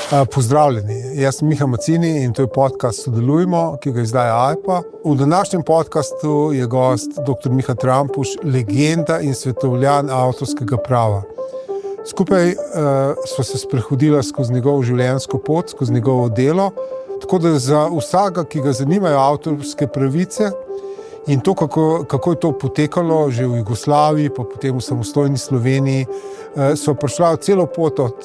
Pozdravljeni, jaz sem Miha Macini in to je podcast Sodelujmo, ki ga izdaja AIPA. V današnjem podcastu je gost dr. Miha Trampuš, legenda in svetovljan avtorskega prava. Skupaj sva se sprehodila skozi njegovo življenjsko pot, skozi njegovo delo, tako da za vsakega, ki ga zanimajo avtorske pravice in to, kako je to potekalo že v Jugoslaviji, pa potem v samostojni Sloveniji, so prišla celo pot od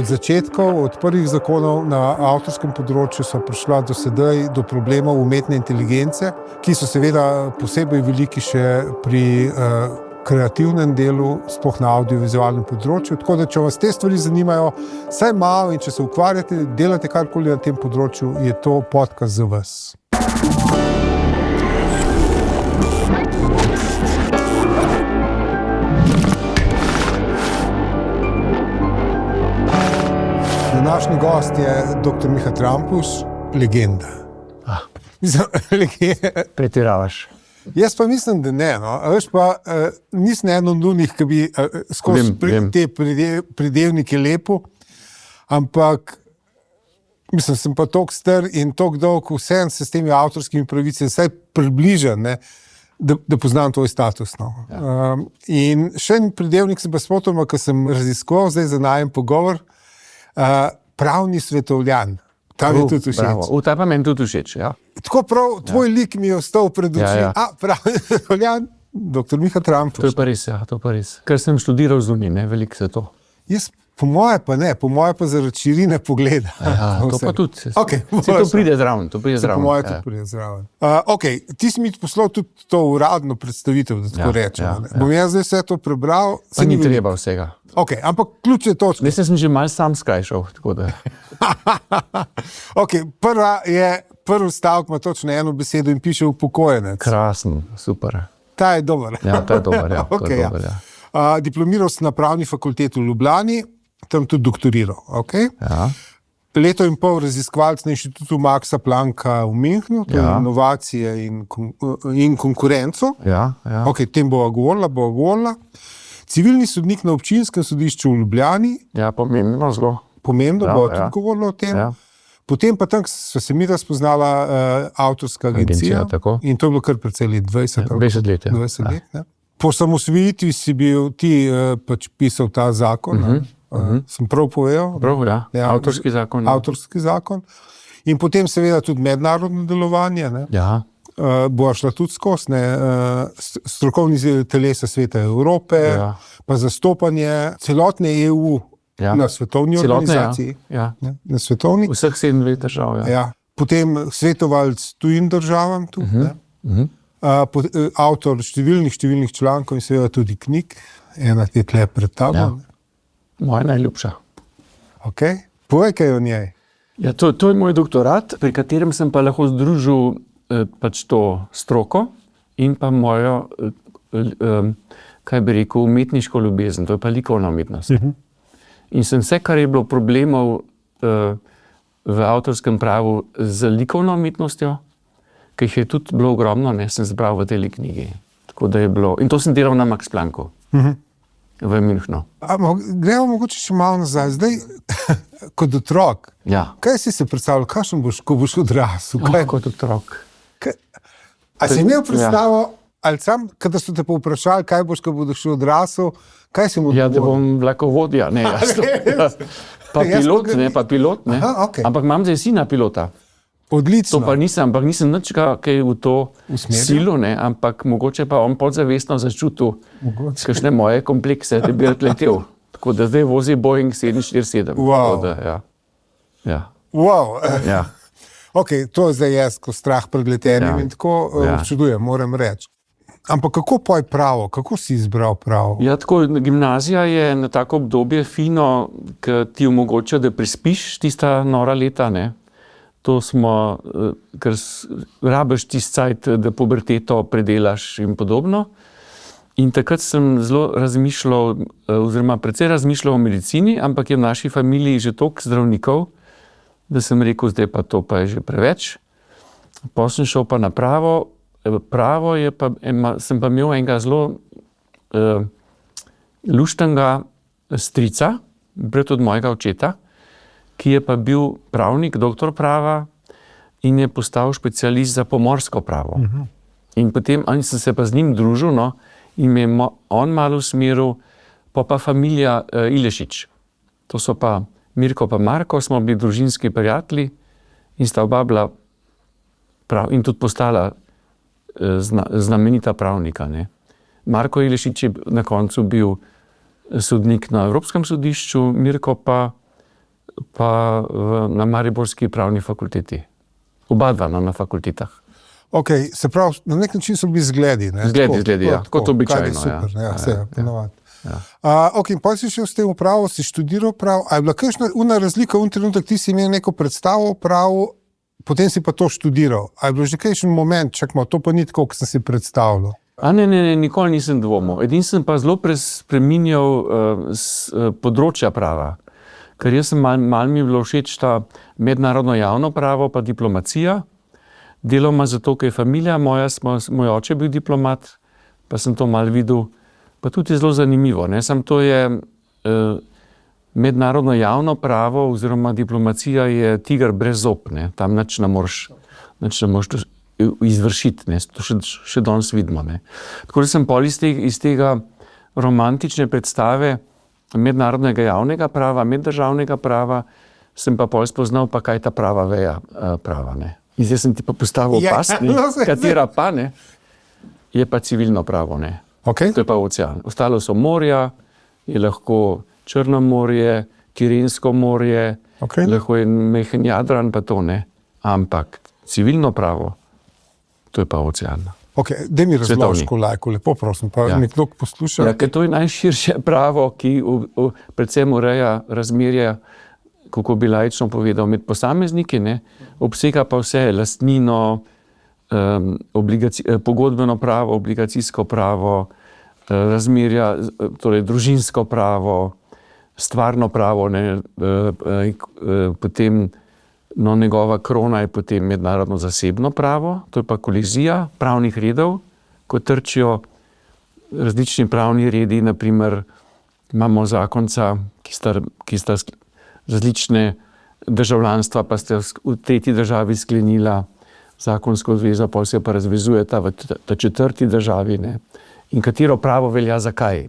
začetkov, od prvih zakonov na avtorskem področju, so prišla do sedaj do problemov umetne inteligence, ki so seveda posebej veliki še pri kreativnem delu, sploh na audiovizualnem področju. Tako da, če vas te stvari zanimajo, saj malo in če se ukvarjate, delate karkoli na tem področju, je to podcast za vas. Današnji gost je dr. Miha Trampuš, legenda. Pretiravaš. Jaz pa mislim, da ne. No. Veš pa, nisem eno od njih, ki bi skozi te pridevnike lepo, ampak mislim, sem pa toliko star in toliko dolg, vsem se s temi avtorskimi pravicami vsaj približam, ne, da poznam tvoj status. No. Ja. In še en pridevnik sem pa spotoma, ko sem raziskoval, zdaj za najem pogovor, pravni svetovljan. Tam je tudi všeč. Ta pa meni tudi všeč, ja. Tako prav, tvoj lik mi je ostal pred oči. Pravni svetovljan, dr. Miha Trampuš. To je pa res, ja, to pa res. Ker sem študiral zunaj, ne, veliko se to. Jaz po moje pa ne, po moje pa zaradi širine pogleda. Ja, to pa tudi. Okay, to pride zraven, to pride zraven. Po moje to pride zraven. Ti si mi poslal tudi to uradno predstavitev, da tako rečem. Ja. Bom jaz zdaj vse to prebral. Pa ni treba vsega. Ampak ključne točke. Jaz sem že malo sam skrajšal, tako da. Prvi stavek ima točno eno besedo in piše upokojenec. Krasen, super. Ta je dober. Ja, ta je dober, ja. Diplomiral sem na pravni fakulteti v Ljubljani, tam tudi doktoriral. Ja. Leto in pol raziskovalec na inštitutu Maxa Plancka v Münchnu, to je inovacije in konkurenco. Ja. Tem bova govorila. Civilni sodnik na občinskem sodišču v Ljubljani. Ja, pomembno zelo. Pomembno, bo tudi govorila o tem. Ja. Potem pa tam so se mi razpoznala avtorska agencija in to je bilo kar precej let, 20 let. Ne? Po samosvojitvi si bil ti pač pisal ta zakon, sem prav povedal? Prav, ja. Avtorski zakon. Avtorski zakon. In potem seveda tudi mednarodno delovanje. Ne? Ja. Bo šla tudi skozi, strokovni telesa Sveta Evrope, pa zastopanje celotne EU na svetovni organizaciji. Ja. Na svetovni. Vseh 27 držav, ja. Potem svetovalc tujim državam tu, avtor številnih člankov in seveda tudi knjig. Ena je tle pred tabo. Ja. Moja najljubša. Povej kaj o njej. Ja, to je moj doktorat, pri katerem sem pa lahko združil pač to stroko in pa mojo, kaj bi rekel, umetniško ljubezen, to je pa likovna umetnost. In sem vse, kar je bilo problemov v avtorskem pravu z likovno umetnostjo, ki jih je tudi bilo ogromno, sem zbral v tej knjigi. Tako da je bilo, in to sem delal na Max Plancku v Münchnu. Gremo mogoče še malo nazaj. Zdaj, kot otrok, kaj si se predstavljal, kakšen boš, ko boš odrasel? Kot otrok. A si imel predstavo, ali sam, kada so te povprašali, kaj boš, ko boš odrasel, kaj si mu odgovoril? Ja, da bom vlakovodja, ne, pa pilot, ne. Ampak imam zdaj sina pilota. Odlično. To pa ampak nisem nič kaj v to silo, ne, ampak mogoče pa on podzavestno začutil kakšne moje komplekse, da bi letel. Tako da zdaj vozi Boeing 747. Wow. Wow. Ja. To je zdaj jaz, ko strah pred letenjem in tako občudujem, moram reči. Ampak kako poj pravo? Kako si izbral pravo? Ja, tako, gimnazija je na tako obdobje fino, ki ti omogoča, da prespiš tista nora leta, ne. To smo, ker rabiš tisti cajt, da puberteto predelaš in podobno. In takrat sem zelo razmišljal, oziroma precej razmišljal o medicini, ampak je v naši familiji že toliko zdravnikov, da sem rekel, zdaj pa to pa je že preveč. Potem sem šel pa na pravo. Pravo je pa, sem pa imel enega zelo luštnega strica, brat od mojega očeta, ki je pa bil pravnik, doktor prava in je postal specialist za pomorsko pravo. In potem sem se pa z njim družil, no, in me je on malo usmeril, pa familija Ilešič. To so pa Mirko pa Marko, smo bili družinski prijatelji in sta oba bila in tudi postala znamenita pravnika. Ne. Marko Ilešič je na koncu bil sodnik na Evropskem sodišču, Mirko pa na Mariborski pravni fakulteti. Oba dva na fakultetah. Ok, se pravi, na nek način so bili zgledi. Ne? Zgledi, ja. Kot običajno. Super, ja, vse, ponovadi. Ok, in potem si šel s tem v pravo, si študiral pravo. A je bila kakšna razlika v trenutek, ti si imel neko predstavo o pravu, potem si pa to študiral. A je bilo že kakšen moment, to pa ni tako, kot sem si predstavljal? Ne, nikoli nisem dvomil. Edin sem pa zelo spreminjal področja prava. Ker jaz sem malo mi bilo všeč ta mednarodno javno pravo pa diplomacija. Deloma zato, ker je familija moja, moj oče bil diplomat, pa sem to malo videl, pa tudi zelo zanimivo. Ne? Sam to je mednarodno javno pravo oziroma diplomacija je tiger brez zob, ne? Tam nič ne moreš izvršiti, ne? To še danes vidimo. Ne? Tako da sem pol iz tega romantične predstave mednarodnega javnega prava, meddržavnega prava, sem pa pol spoznal, pa kaj ta prava veja prava. Ne? In zdaj sem ti pa postavil katera pa ne, je pa civilno pravo. Ne? Okay. To je pa ocean. Ostalo so morja, je lahko Črno morje, Tirensko morje, lahko je mehen Jadran, pa to ne. Ampak civilno pravo, to je pa ocean. Ok, daj mi razloži, lajko, lepo prosim, pa nekdo posluša. Ja, ker to je najširše pravo, ki predvsem ureja razmerja, kako bi laično povedal, med posamezniki, ne, obsega pa vse, lastnino, pogodbeno pravo, obligacijsko pravo, razmerja, torej družinsko pravo, stvarno pravo, ne, potem njegova krona je potem mednarodno zasebno pravo, to je pa kolizija pravnih redov, ko trčijo različni pravni redi, naprimer imamo zakonca, ki sta različne državljanstva, pa ste v tretji državi sklenila zakonsko zvezo, pa se pa razvezujeta v ta četrti državi, ne. In katero pravo velja za kaj,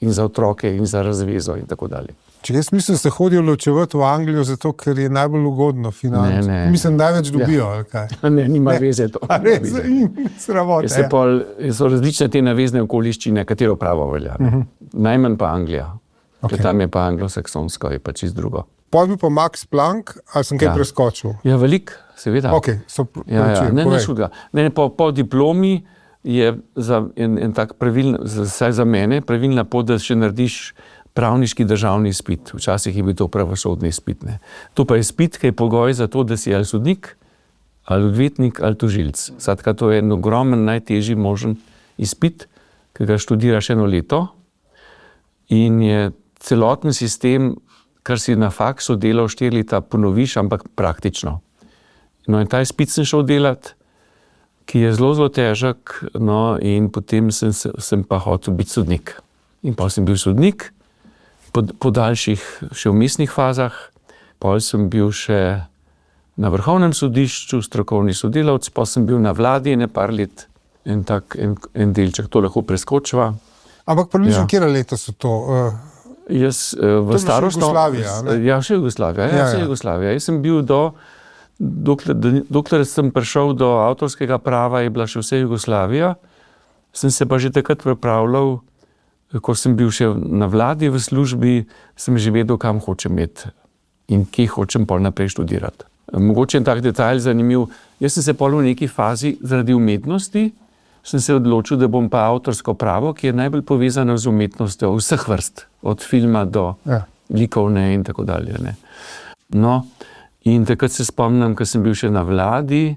in za otroke, in za razvezo in tako dalje. Če jaz mislim, da se hodijo ločevati v Anglijo, zato ker je najbolj ugodno finančno. Ne. Mislim, največ dobijo, ali kaj? Ne, nima veze to. Sramota, so različne te navezne okoliščine, katero pravo velja. Najmanj pa Anglija. Okay. Tam je pa anglosaksonsko, je pa čisto drugo. Potem bil pa Max Planck, ali sem kaj preskočil? Ja, veliko, seveda. Ok, po diplomi je en tak praviln, vsaj za mene, pravilna pot, da še narediš pravniški državni izpit. Včasih je bil to pravosodni izpit. Ne. To pa je izpit, ki je pogoj za to, da si ali sodnik, ali odvetnik, ali tožilec. Skratka, to je en ogromen, najtežji možen izpit, ki ga študiraš 1 leto in je celoten sistem, kar si na faksu delal 4 leta, ponoviš, ampak praktično. No in ta izpit sem šel delati, ki je zelo težek, no in potem sem pa hotel biti sodnik. In pa sem bil sodnik, po daljših še vmesnih fazah, potem sem bil še na Vrhovnem sodišču, strokovni sodelavec, pa sem bil na vladi par let, en delček, to lahko preskočiva. Ampak približno kjera leta so to? Jaz v starostno... Jugoslavija, ne? Ja, še Jugoslavija. Jaz sem bil dokler sem prišel do avtorskega prava, je bila še vse Jugoslavija, sem se pa že takrat pripravljal, ko sem bil še na vladi v službi, sem že vedel, kam hočem iti in kje hočem pol naprej študirati. Mogoče en tak detajl zanimiv. Jaz sem se pol v neki fazi zaradi umetnosti, sem se odločil, da bom pa avtorsko pravo, ki je najbolj povezano z umetnostjo vseh vrst, od filma do likovne in tako dalje. Ne. No, in takrat se spomnim, ko sem bil še na vladi,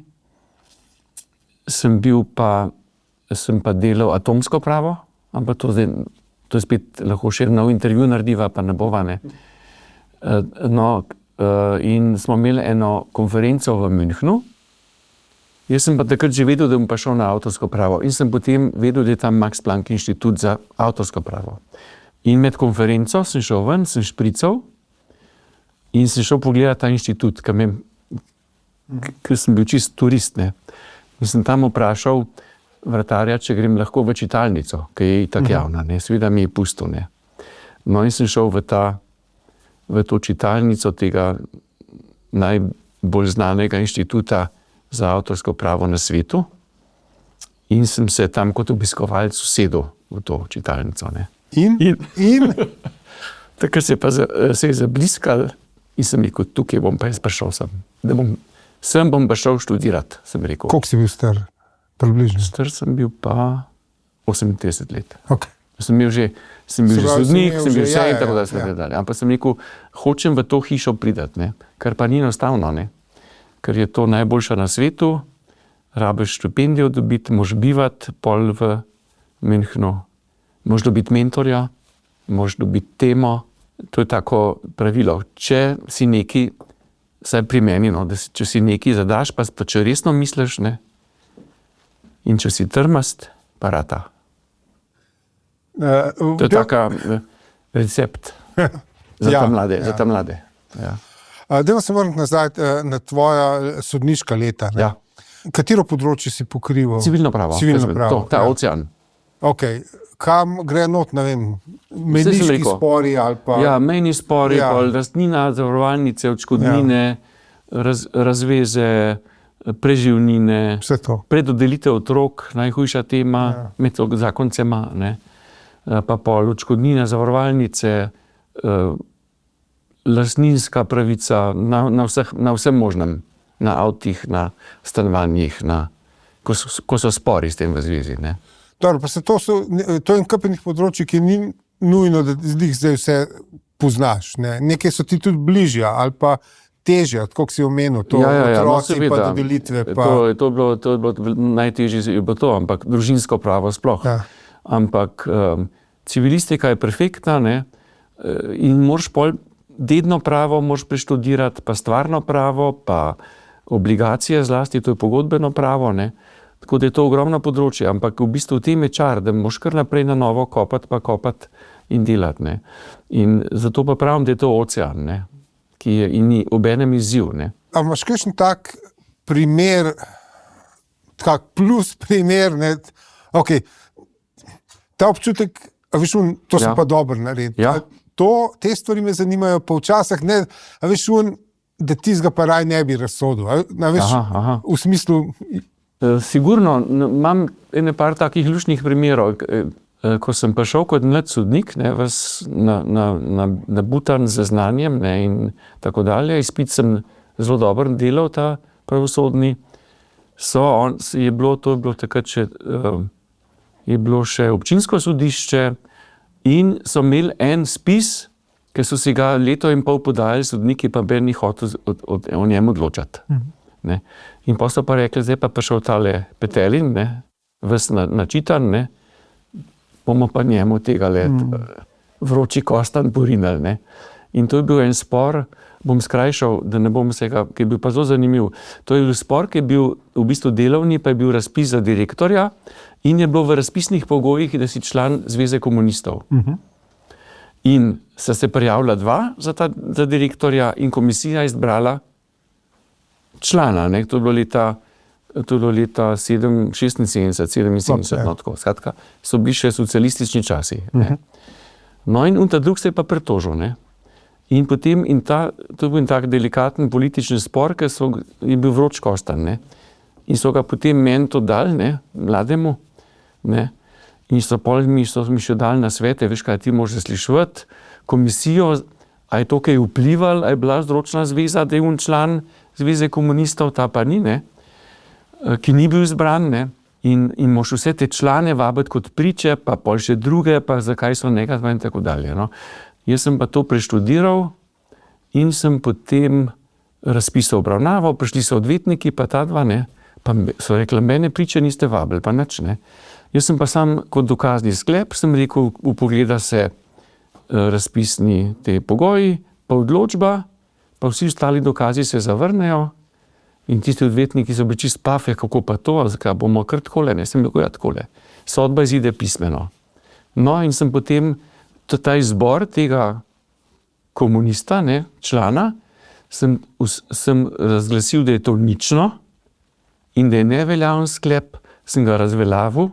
sem pa delal atomsko pravo, ampak to je spet lahko še nov intervju narediva, pa ne bova, ne. No, in smo imeli eno konferenco v Münchnu. Jaz sem pa takrat že vedel, da bom pa šel na avtorsko pravo in sem potem vedel, da je tam Max Planck inštitut za avtorsko pravo. In med konferenco sem šel ven, sem šprical In sem šel pogledati ta inštitut, ker sem bil čist turist, ne. In sem tam vprašal vratarja, če grem lahko v čitalnico, ki je tako javna, ne. Seveda mi je pustil, ne. No in sem šel v to čitalnico tega najbolj znanega inštituta za avtorsko pravo na svetu in sem se tam kot obiskovalec usedel v to čitalnico, ne. In? Takrat se je zabliskal in sem rekel, tukaj bom pa jaz prišel sem bom pa šel študirati, sem rekel. Koliko si bil star? Približno? Star sem bil pa 38 let. Okay. Sem bil že sodnik, sem bil vse in tako dalje. Ampak sem rekel, hočem v to hišo pridati, ne. Kar pa ni enostavno, ne. Ker je to najboljša na svetu, rabiš štipendijo dobiti, moš bivati pol v Münchnu, moš dobiti mentorja, moš dobiti temo. To je tako pravilo. Če si neki, vsaj pri meni, no, če si neki zadaš, pa če resno misliš, ne, in če si trmast, pa rata. To je taka recept za ta mlade. Ja. Dajmo se vrniti nazaj na tvoja sodniška leta. Ne? Ja. Katero področje si pokrival? Civilno pravo. Ta ocean. Okay. Kam gre not, ne vem, mejniški spori ali pa... Ja, mejni spori, lastnina, zavarovalnice, odškodnine, razveze, preživnine, predodelitev otrok, najhujša tema med zakoncema, ne. Pa pol odškodnine, zavarovalnice, lastninska pravica na vsem možnem, na avtih, na stanovanjih, ko so spori s tem v zvezi, ne. Dobro, pa to je enkrat področji, ki ni nujno, da jih zdaj vse poznaš, ne. Nekaj so ti tudi bližje ali pa težje, tako si omenil, otroci pa dodelitve. To je bilo najtežje, je bilo to, ampak družinsko pravo sploh. Ja. Ampak civilistika je perfektna, ne, in moraš pol dedno pravo moraš preštudirati, pa stvarno pravo, pa obligacije zlasti, to je pogodbeno pravo, ne. Tako da je to ogromno področje, ampak v bistvu v tem je čar, da moraš kar naprej na novo kopati in delati, ne. In zato pa pravim, da je to ocean, ne, ki je in ni obenem izziv, ne. A imaš kakšen tak primer, tak plus primer, ne, okej, ta občutek, veš, to sem pa dobro naredil. Ja. Te stvari me zanimajo, pa včasih ne, veš, da tizga pa raj ne bi razsodil, veš, v smislu... Sigurno, imam ene par takih luštnih primerov, ko sem prišel kot mlad sodnik, ne, nabutan z znanjem, ne, in tako dalje, izpit sem zelo dobro delal, ta pravosodni, je bilo takrat še, je bilo še občinsko sodišče in so imeli en spis, ki so si ga leto in pol podajali sodniki, pa ben ni hotel o njem odločati. Ne. In potem so pa rekli, zdaj pa prišel tale Petelin, ne, ves načitan, ne, bomo pa njemu tega vroči kostan porinali, ne. In to je bil en spor, bom skrajšal, da ne bom vsega, ki je bil pa zelo zanimiv. To je bil spor, ki je bil v bistvu delovni, pa je bil razpis za direktorja in je bilo v razpisnih pogojih, da si član Zveze komunistov. In sta se prijavila dva za direktorja in komisija je izbrala člana, ne, to je bilo leta 76, no tako, skratka, so bili še socialistični časi, ne. No in ta drug se je pa pritožil, ne. In potem, to je bil en tak delikaten politični spor, ker je bil vroč kostan, ne. In so ga potem meni to dali, ne, mlademu, ne. In so mi še dali na svete, veš kaj, ti moraš zasliševati komisijo, a je to kaj vplivalo, a je bila vzročna zveza, da je on član Zveze komunistov, ta pa ni, ne, ki ni bil izbran, ne, in moš vse te člane vabiti kot priče, pa pol še druge, pa zakaj so nekaj in tako dalje, no. Jaz sem pa to preštudiral in sem potem razpis obravnaval, prišli so odvetniki, pa ta dva, ne, pa so rekli, mene priče niste vabili, pa nič, ne. Jaz sem pa sam kot dokazni sklep, sem rekel, upogleda se razpisni te pogoji, pa odločba, pa vsi ostali dokazi se zavrnejo in tisti odvetniki so bili čist pafe, kako pa to, zakaj bomo kar takole, ne, sem rekel, ja, takole. Sodba izide pismeno. No in sem potem ta izbor tega komunista, ne, člana, sem razglasil, da je to nično in da je neveljaven sklep, sem ga razveljavil,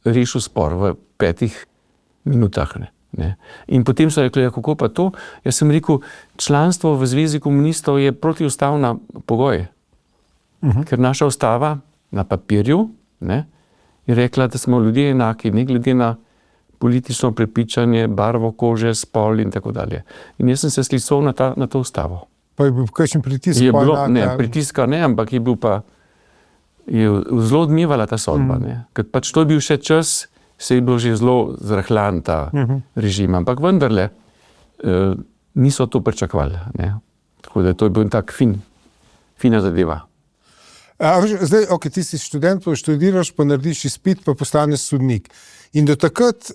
rešil spor v 5 minutah. Ne. In potem so rekli, kako pa to? Jaz sem rekel, članstvo v Zvezi komunistov je protiustavna pogoj. Ker naša ustava na papirju, ne, je rekla, da smo ljudje enaki, ne glede na politično prepričanje, barvo kože, spol in tako dalje. In jaz sem se sklical na to ustavo. Pa je bil kakšen pritisk? Je bilo, pritiska ne, ampak je bil pa zelo odmevala ta sodba. Ker pač to je bil še čas, se je bilo že zelo zrahljan ta režim, ampak vendarle niso to pričakovali. Tako da to je bil tak fina zadeva. Zdaj, ti si študent, pa študiraš, pa narediš izpit, pa postaneš sodnik. In do takrat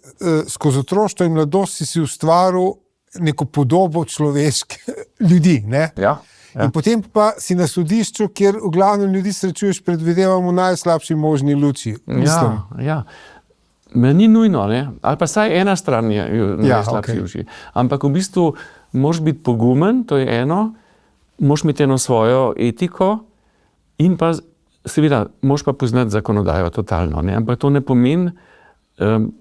skozi otroštvo in mladost si ustvaril neko podobo človeške ljudi, ne? Ja. In potem pa si na sodišču, kjer v glavnem ljudi srečuješ, predvidevam, v najslabši možni luči. Ja. Ni nujno, ne? Ali pa saj ena stran je najslabši luči. Ampak v bistvu moraš biti pogumen, to je eno, moraš imeti eno svojo etiko in pa seveda moraš pa poznati zakonodajo totalno, ne? Ampak to ne pomeni,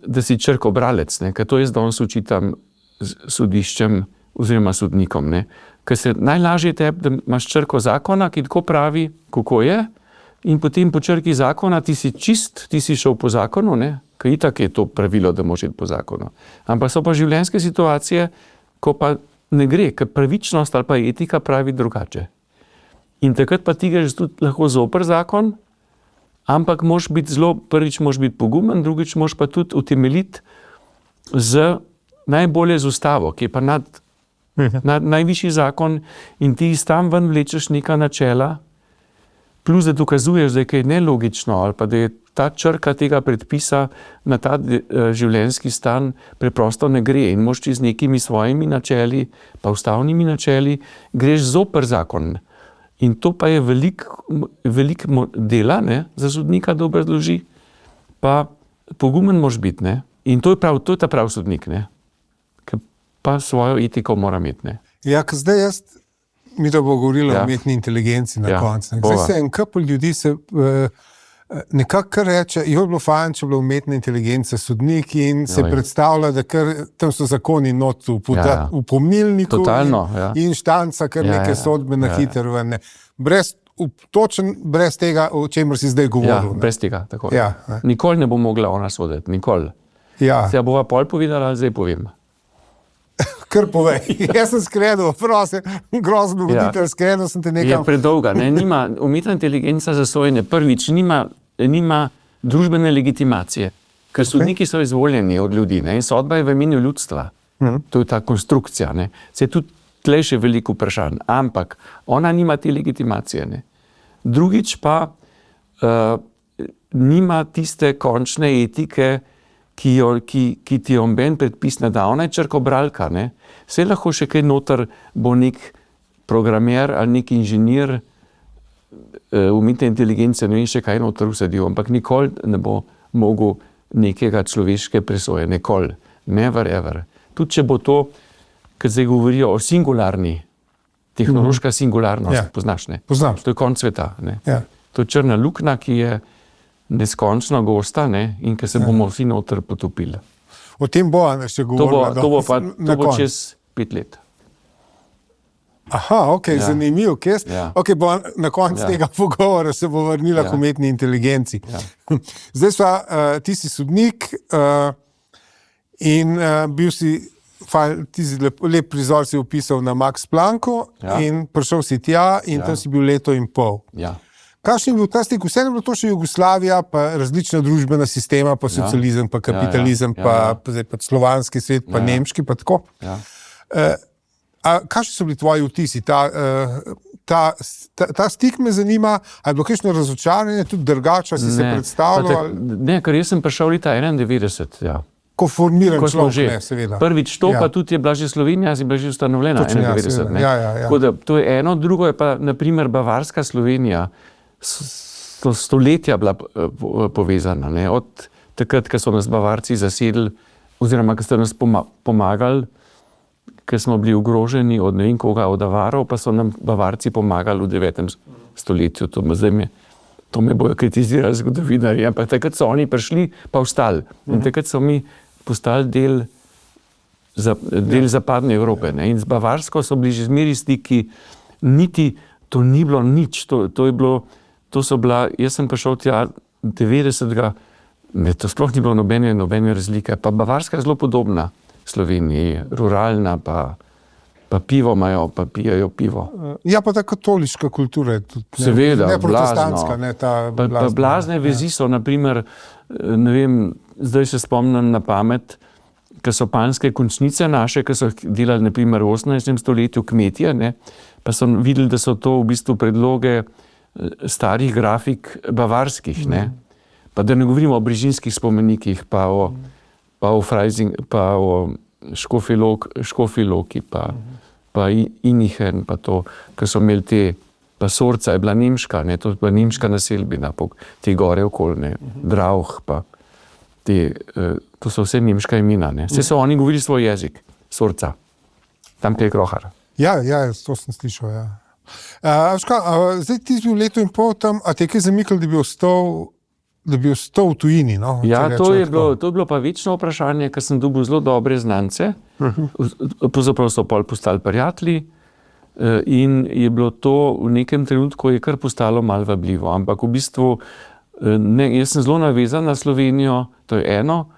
da si črkobralec, ne? Ker to jaz danes učitam sodiščem oziroma sodnikom, ne? Ker se najlažje tebi, da imaš črko zakona, ki tako pravi, kako je, in potem po črki zakona ti si čist, ti si šel po zakonu, ne? Ker itak je to pravilo, da moraš iti po zakonu. Ampak so pa življenjske situacije, ko pa ne gre, ker pravičnost ali pa etika pravi drugače. In takrat pa ti greš tudi lahko zoper zakon, ampak prvič moraš biti pogumen, drugič moraš pa tudi utemeljiti najbolje z ustavo, ki je pa najvišji zakon in ti iz tam ven vlečeš neka načela, plus da dokazuješ, da je kaj nelogično ali pa da je ta črka tega predpisa na ta življenjski stan preprosto ne gre in moš z nekimi svojimi načeli, pa ustavnimi načeli, greš zoper zakon. In to pa je veliko dela, ne, za sodnika, da obrazloži, pa pogumen moraš biti, ne. In to je ta prav sodnik, ne. Ker pa svojo etiko mora imeti, ne. Ja, ker zdaj mi da bo govorila o umetni inteligenci na koncu. Zdaj se en kup ljudi nekako reče, je bilo fajn, če je bila umetna inteligenca sodnik in se predstavlja, da tam so zakoni not v pomilniku in štanca kar neke sodbe na hitro ven. Točen brez tega, o čemer si zdaj govoril. Brez tega, tako. Nikoli ne bo mogla ona soditi, nikoli. Se ja bova pol povedala, zdaj povem. Kar povej. Jaz sem skrenil, prosim, grozno voditelj, skrenil sem te nekam. Je predolga, ne, umetna inteligenca za sojenje prvič nima družbene legitimacije, ker sodniki so izvoljeni od ljudi, ne, in sodba je v imenu ljudstva. To je ta konstrukcija, ne. Se je tudi tle še veliko vprašanj, ampak ona nima te legitimacije, ne. Drugič pa nima tiste končne etike, ki ti je oben predpis ne da, ona je črkobralka, ne. Saj lahko še kaj noter bo nek programer ali nek inženir umetne inteligence, ne vem še kaj noter vsadil, ampak nikoli ne bo mogel nekega človeške presoje, nikoli, never ever. Tudi če bo to, ker zdaj govorijo o singularni, tehnološka singularnost, poznaš, ne? Poznam. To je konc sveta, ne? To je črna luknja, ki je neskončno gosta, ne, in ker se bomo vsi noter potopili. O tem bo še govorila. To bo čez 5 let. Aha, zanimivo. Bo na koncu tega pogovora se bo vrnila k umetni inteligenci. Zdaj ti si sodnik in bil si, lep prizor si opisal na Max Plancku in prišel si tja in tam si bil leto in pol. Kakšen je bil ta stik? Vseeno je bilo to še Jugoslavija, pa različna družbena sistema, pa socializem, pa kapitalizem, pa slovanski svet, pa nemški, pa tako. Kakšni so bili tvoji vtisi? Ta stik me zanima, ali je bilo kakšno razočaranje, tudi drugače si se predstavljal? Ne, ker jaz sem prišel leta 91, Ko formiran človek, seveda. Prvič to, pa tudi je bila že Slovenija, je bila že ustanovljena 91. Tako da to je eno, drugo je pa, naprimer, Bavarska Slovenija, stoletja bila povezana, ne? Od takrat, ko so nas Bavarci zasedli, oziroma ko so nas pomagali, ker smo bili ogroženi od ne vem koga, od Avarov, pa so nam Bavarci pomagali v 9. stoletju. To me bojo kritizirali zgodovinarji, ampak takrat so oni prišli pa vstali. In takrat so mi postali del zapadne Evrope. Ne? In z Bavarsko so bili že zmeri stiki, niti to ni bilo nič. Jaz sem prišel tja 90. To sploh ni bilo nobene razlike. Pa Bavarska je zelo podobna Sloveniji, ruralna, pa pivo imajo, pa pijajo pivo. Ja, pa ta katoliška kultura je tudi. Seveda, ne protestantska, ne ta blazna. Pa blazne vezi so, naprimer, ne vem, zdaj se spomnim na pamet, ker so panske končnice naše, ki so delali naprimer v 18. stoletju kmetje, ne, pa so videli, da so to v bistvu predloge starih grafik bavarskih, ne. Pa da ne govorimo o brižinskih spomenikih, pa o Freising, pa o Škofji Loki, pa Inichen, pa to, ker so imeli te, pa Sorca je bila nemška, ne, to je bila nemška naselbina, te gore okoli, ne, Drauch, pa to so vse nemška imena, ne. Vse so oni govorili svoj jezik, Sorca, tam je Krohar. Ja, to sem slišal, ja. Zdaj ti si bil leto in pol tam, a te je kaj zamikali, da bi ostal v tujini, no? Ja, to je bilo pa večno vprašanje, ker sem dobil zelo dobre znance, pravzaprav so pol postali prijatelji in je bilo to v nekem trenutku je kar postalo malo vabljivo, ampak v bistvu jaz sem zelo navezan na Slovenijo, to je eno,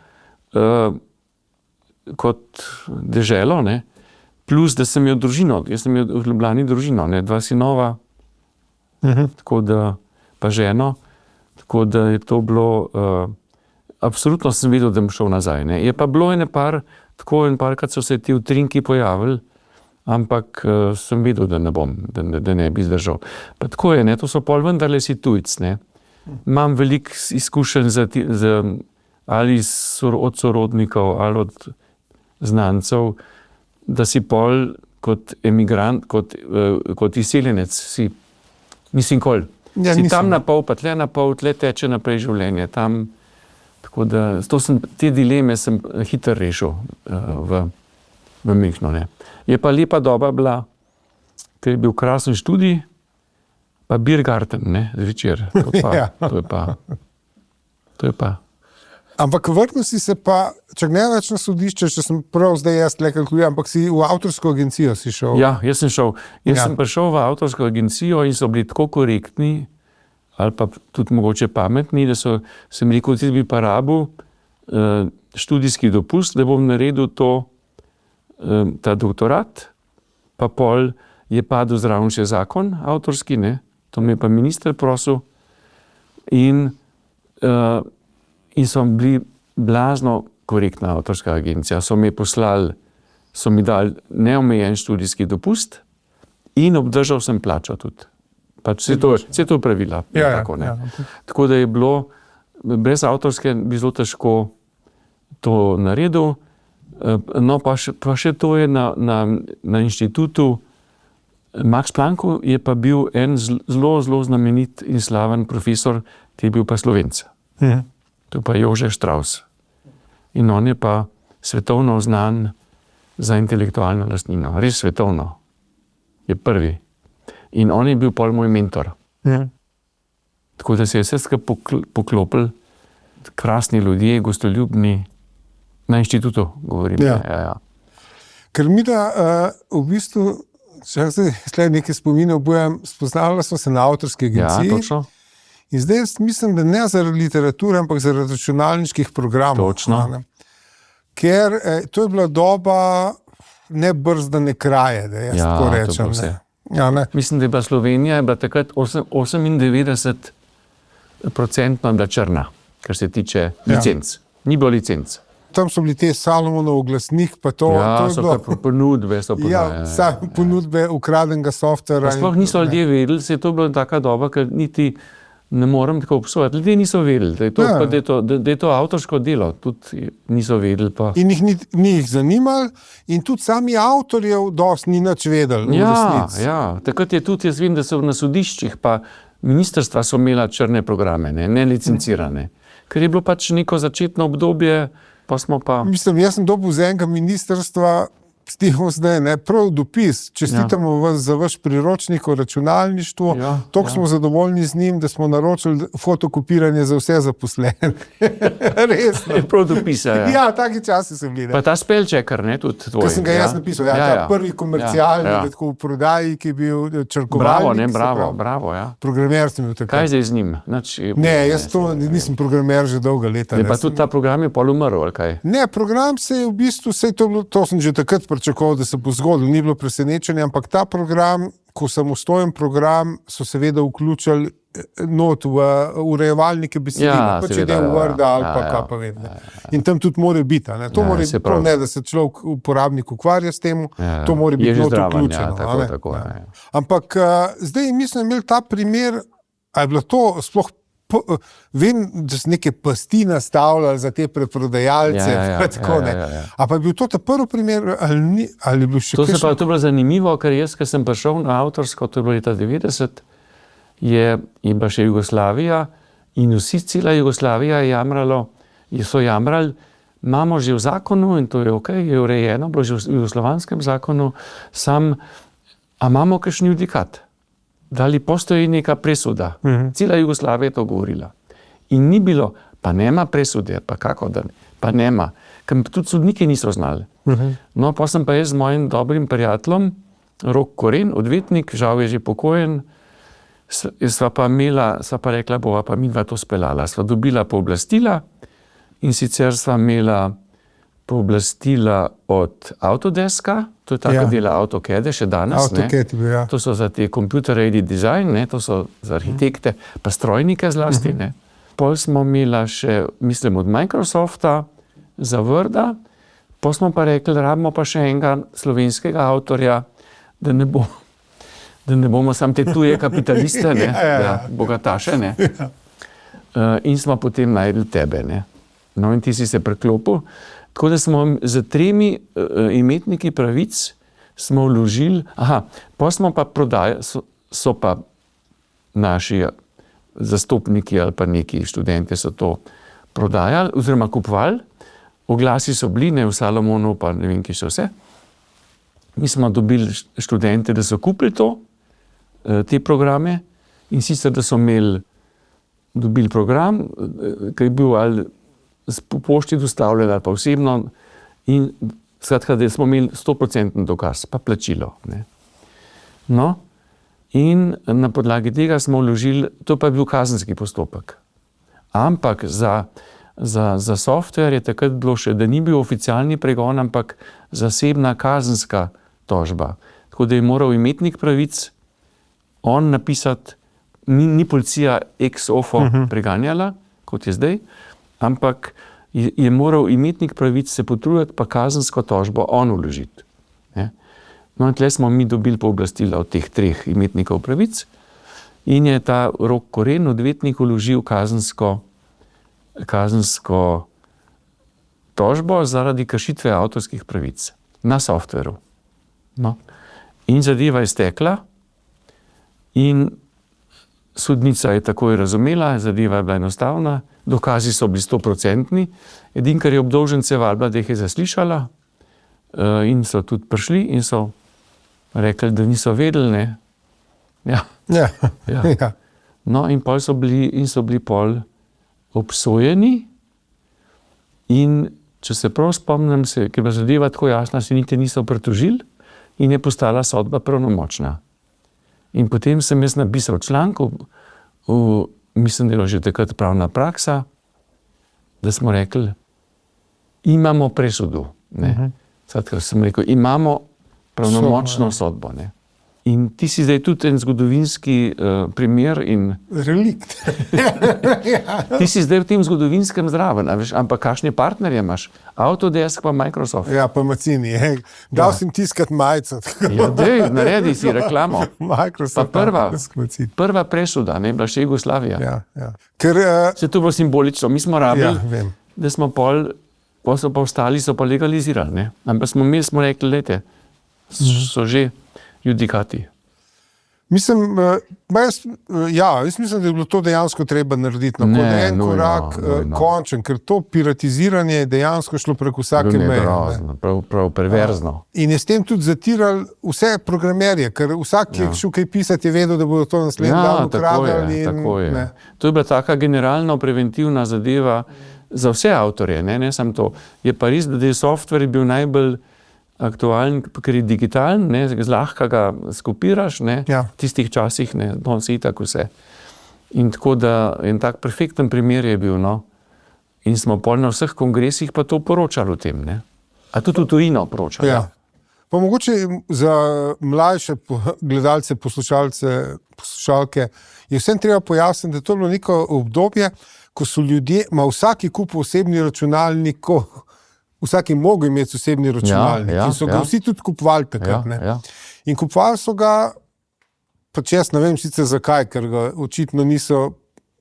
kot deželo, ne, plus da sem imel družino, jaz sem imel v Ljubljani družino, ne, 2 sinova, tako da pa ženo, tako da je to bilo, absolutno sem vedel, da bom šel nazaj, ne. Je pa bilo parkrat so se ti utrinki pojavili, ampak sem vedel, da ne bom, da ne bi zdržal. Pa tako je, ne, to so pol vendarle si tujc, ne. Imam veliko izkušenj ali od sorodnikov, ali od znancev, da si pol kot emigrant, kot izseljenec si, mislim, si tam na pol, pa tle na pol, tle teče naprej življenje. Tam, tako da te dileme sem hitro rešil v Münchnu, ne. Je pa lepa doba bila, ker je bil krasen študij, pa Biergarten, ne, zvečer. To je pa. Ampak vrnil si se pa, če ne več na sodišče, če sem prav zdaj jaz tle kalkuliram, ampak si v avtorsko agencijo si šel. Ja, jaz sem šel. Sem prišel v avtorsko agencijo in so bili tako korektni, ali pa tudi mogoče pametni, da sem rekel, ti bi pa rabil študijski dopust, da bom naredil ta doktorat, pa pol je padel zraven še zakon avtorski, ne, to mi je pa minister prosil in so bili blazno korektna avtorska agencija. So mi dali neomejen študijski dopust in obdržal sem plačo tudi. Pač vse to pravila. Tako, ne. Tako da je bilo, brez avtorske bi zelo težko to naredil. No, pa še to je na inštitutu Max Plancku je pa bil en zelo znamenit in slaven profesor, ki je bil pa Slovenec. To je pa Jože Strauss. In on je pa svetovno znan za intelektualno lastnino. Res svetovno. Je prvi. In on je bil pol moj mentor. Tako da se je vse skupaj poklopil. Krasni ljudje, gostoljubni. Na inštitutu govorim. Ja. Ker mi da v bistvu, če se nekaj spominov bojem, spoznala smo se na avtorski agenciji. Ja, točno. In zdaj jaz mislim, da ne zaradi literature, ampak zaradi računalniških programov. Točno. Ker to je bila doba nebrzdane kraje, da jaz tako rečem. Ja, mislim, da je bila Slovenija takrat 98% bila črna, kar se tiče licenc. Ni bilo licenc. Tam so bili te Salomonov glasnik, pa to. Ja, to je so bilo, ponudbe. Same ponudbe ukradenega softvera. Sploh niso ljudje vedeli, se je to bila taka doba, ker niti ne morem tako obsojati. Ljudje niso vedeli, da je to avtorsko delo, tudi niso vedeli. Pa. In ni jih zanimalo in tudi sami avtorjev dosti ni nič vedeli. Ja, takrat je tudi, jaz vem, da so na sodiščih, pa ministrstva so imela črne programe, ne licencirane. Ker je bilo pač neko začetno obdobje, pa smo pa... Mislim, jaz sem dobil z enega ministrstva Stimo zdaj, ne, prav dopis. Čestitamo vas za vaš priročnik o računalništvu. Toliko smo zadovoljni z njim, da smo naročili fotokopiranje za vse zaposlene. Resno. Prav dopis, ja. Ja, taki časi sem bili. Pa ta spellchecker, ne, tudi tvoj. Ko sem ga jaz napisal, ta prvi komercialni, tako v prodaji, ki je bil črkovalnik. Bravo, ja. Programer sem bil takrat. Kaj zdaj z njim? Ne, jaz nisem programer že dolga leta. Pa tudi ta program je pol umrl, ali kaj? Ne, program se je v bistvu, to sem že takrat pričakoval, da se bo zgodilo, ni bilo presenečenje, ampak ta program, ko samostojen program, so seveda vključili not v urejevalnike besedila, pa če del Worda ali pa kaj pa vem. In tam tudi mora biti, ne? To mora biti, ne, da se človek, uporabnik ukvarja s tem, to mora biti not vključeno. Tako, ampak zdaj mi smo imeli ta primer, a je bilo to sploh vem, da so neke pasti nastavljali za te preprodajalce, a pa je bil to ta prvi primer, ali je bil še kakšen? To je bilo zanimivo, ker jaz, ko sem prišel na avtorsko, to je bilo leta 90, je bila še Jugoslavija in vsi cela Jugoslavija so jamrali, imamo že v zakonu in to je okej, je urejeno, bilo že v jugoslovanskem zakonu, a imamo kakšen judikat? Da li postoji neka presuda. Cela Jugoslavija je to govorila. In ni bilo, pa nema presude, pa kako da ne, pa nema. Ker tudi sodniki niso znali. No, pa sem pa jaz z mojim dobrim prijateljem, Rok Koren, odvetnik, žal je že pokojen, sva pa rekla, bova pa midva to speljala. Sva dobila pooblastila in sicer sva imela pooblastila od Autodeska, to je taka dela AutoCAD še danes. AutoCAD, ja. To so za te computer-aided design, ne, to so za arhitekte, pa strojnike zlasti. Ne. Pol smo imela še, mislim, od Microsofta za Worda, pol smo pa rekli, rabimo pa še enega slovenskega avtorja, da ne bomo sam te tuje kapitaliste, ne, bogataše. Ne. In smo potem najdli tebe. Ne. No in ti si se preklopil. Tako da smo z 3 imetniki pravic smo vložili, pa smo pa prodajali, so pa naši zastopniki ali pa neki študenti so to prodajali oziroma kupovali, oglasi so bili, ne, v Salomonu, pa ne vem, ki so vse. Mi smo dobili študente, da so kupili te programe in sicer, da so dobili program, ki je bil ali po pošti dostavljali ali pa osebno in skratka, da smo imeli 100% dokaz, pa plačilo. Ne. No, in na podlagi tega smo vložili, to pa je bil kazenski postopek. Ampak za software je takrat bilo še, da ni bil oficialni pregon, ampak zasebna kazenska tožba. Tako da je moral imetnik pravic on napisati, ni policija ex ofo preganjala, kot je zdaj, ampak je moral imetnik pravic se potruditi, pa kazensko tožbo on vložiti. No in tle smo mi dobili pooblastila od teh 3 imetnikov pravic in je ta Rok Koren, odvetnik, vložil kazensko tožbo zaradi kršitve avtorskih pravic na softveru. No. In zadeva je stekla in sodnica je takoj razumela, zadeva je bila enostavna, dokazi so bili 100%, edin, kar je obdolžence valila, da jih je zaslišala in so tudi prišli in so rekli, da niso vedeli, ne. Ja. No, in pol so bili pol obsojeni in če se prav spomnim, ker je bila zadeva tako jasna, se niti niso pritožili in je postala sodba pravnomočna. In potem sem jaz napisal članek, mislim, da je že takrat pravna praksa, da smo rekli, imamo presudu. Sadkar sem rekel, imamo pravnomočno sodbo. Ne. In ti si zdaj tudi en zgodovinski primer in... Relikt. Ti si zdaj v tem zgodovinskem zraven, ampak kakšne partnerje imaš? Autodesk pa Microsoft. Ja, pa Macini. Dal sem tiskati majico. Ja, dej, naredi si reklamo. Microsoft. Pa prva presuda, ne, bila še Jugoslavija. Ja. Ker... Se to bilo simbolično. Mi smo rabili, da smo pol so pa ostali, so pa legalizirali, ne. Ampak smo rekli, lejte, so že judikati. Mislim, jaz mislim, da je bilo to dejansko treba narediti. No, kot en korak končen, ker to piratiziranje je dejansko šlo preko vsake meje. Prav perverzno. In je s tem tudi zatiral vse programerje, ker vsak, ki je šel kaj pisati, je vedel, da bodo to naslednji dan ukradali. Tako je. To je bila taka generalno preventivna zadeva za vse avtorje, ne samo to. Je pa res, da je software bil najbolj aktualen, ker je digitalen, zlahka ga skopiraš, tistih časih, danes je tako vse. In tako da, en tak perfekten primer je bil, in smo pol na vseh kongresih pa to poročali o tem, A tudi v tujino poročali. Ja. Pa mogoče za mlajše gledalce, poslušalke, je vsem treba pojasniti, da to je bilo neko obdobje, ko so ljudje, vsaki kupil osebni računalnik, vsaki mogel imeti osebni računalnik in so ga vsi tudi kupovali takrat. In kupovali so ga, pač jaz ne vem sicer zakaj, ker ga očitno niso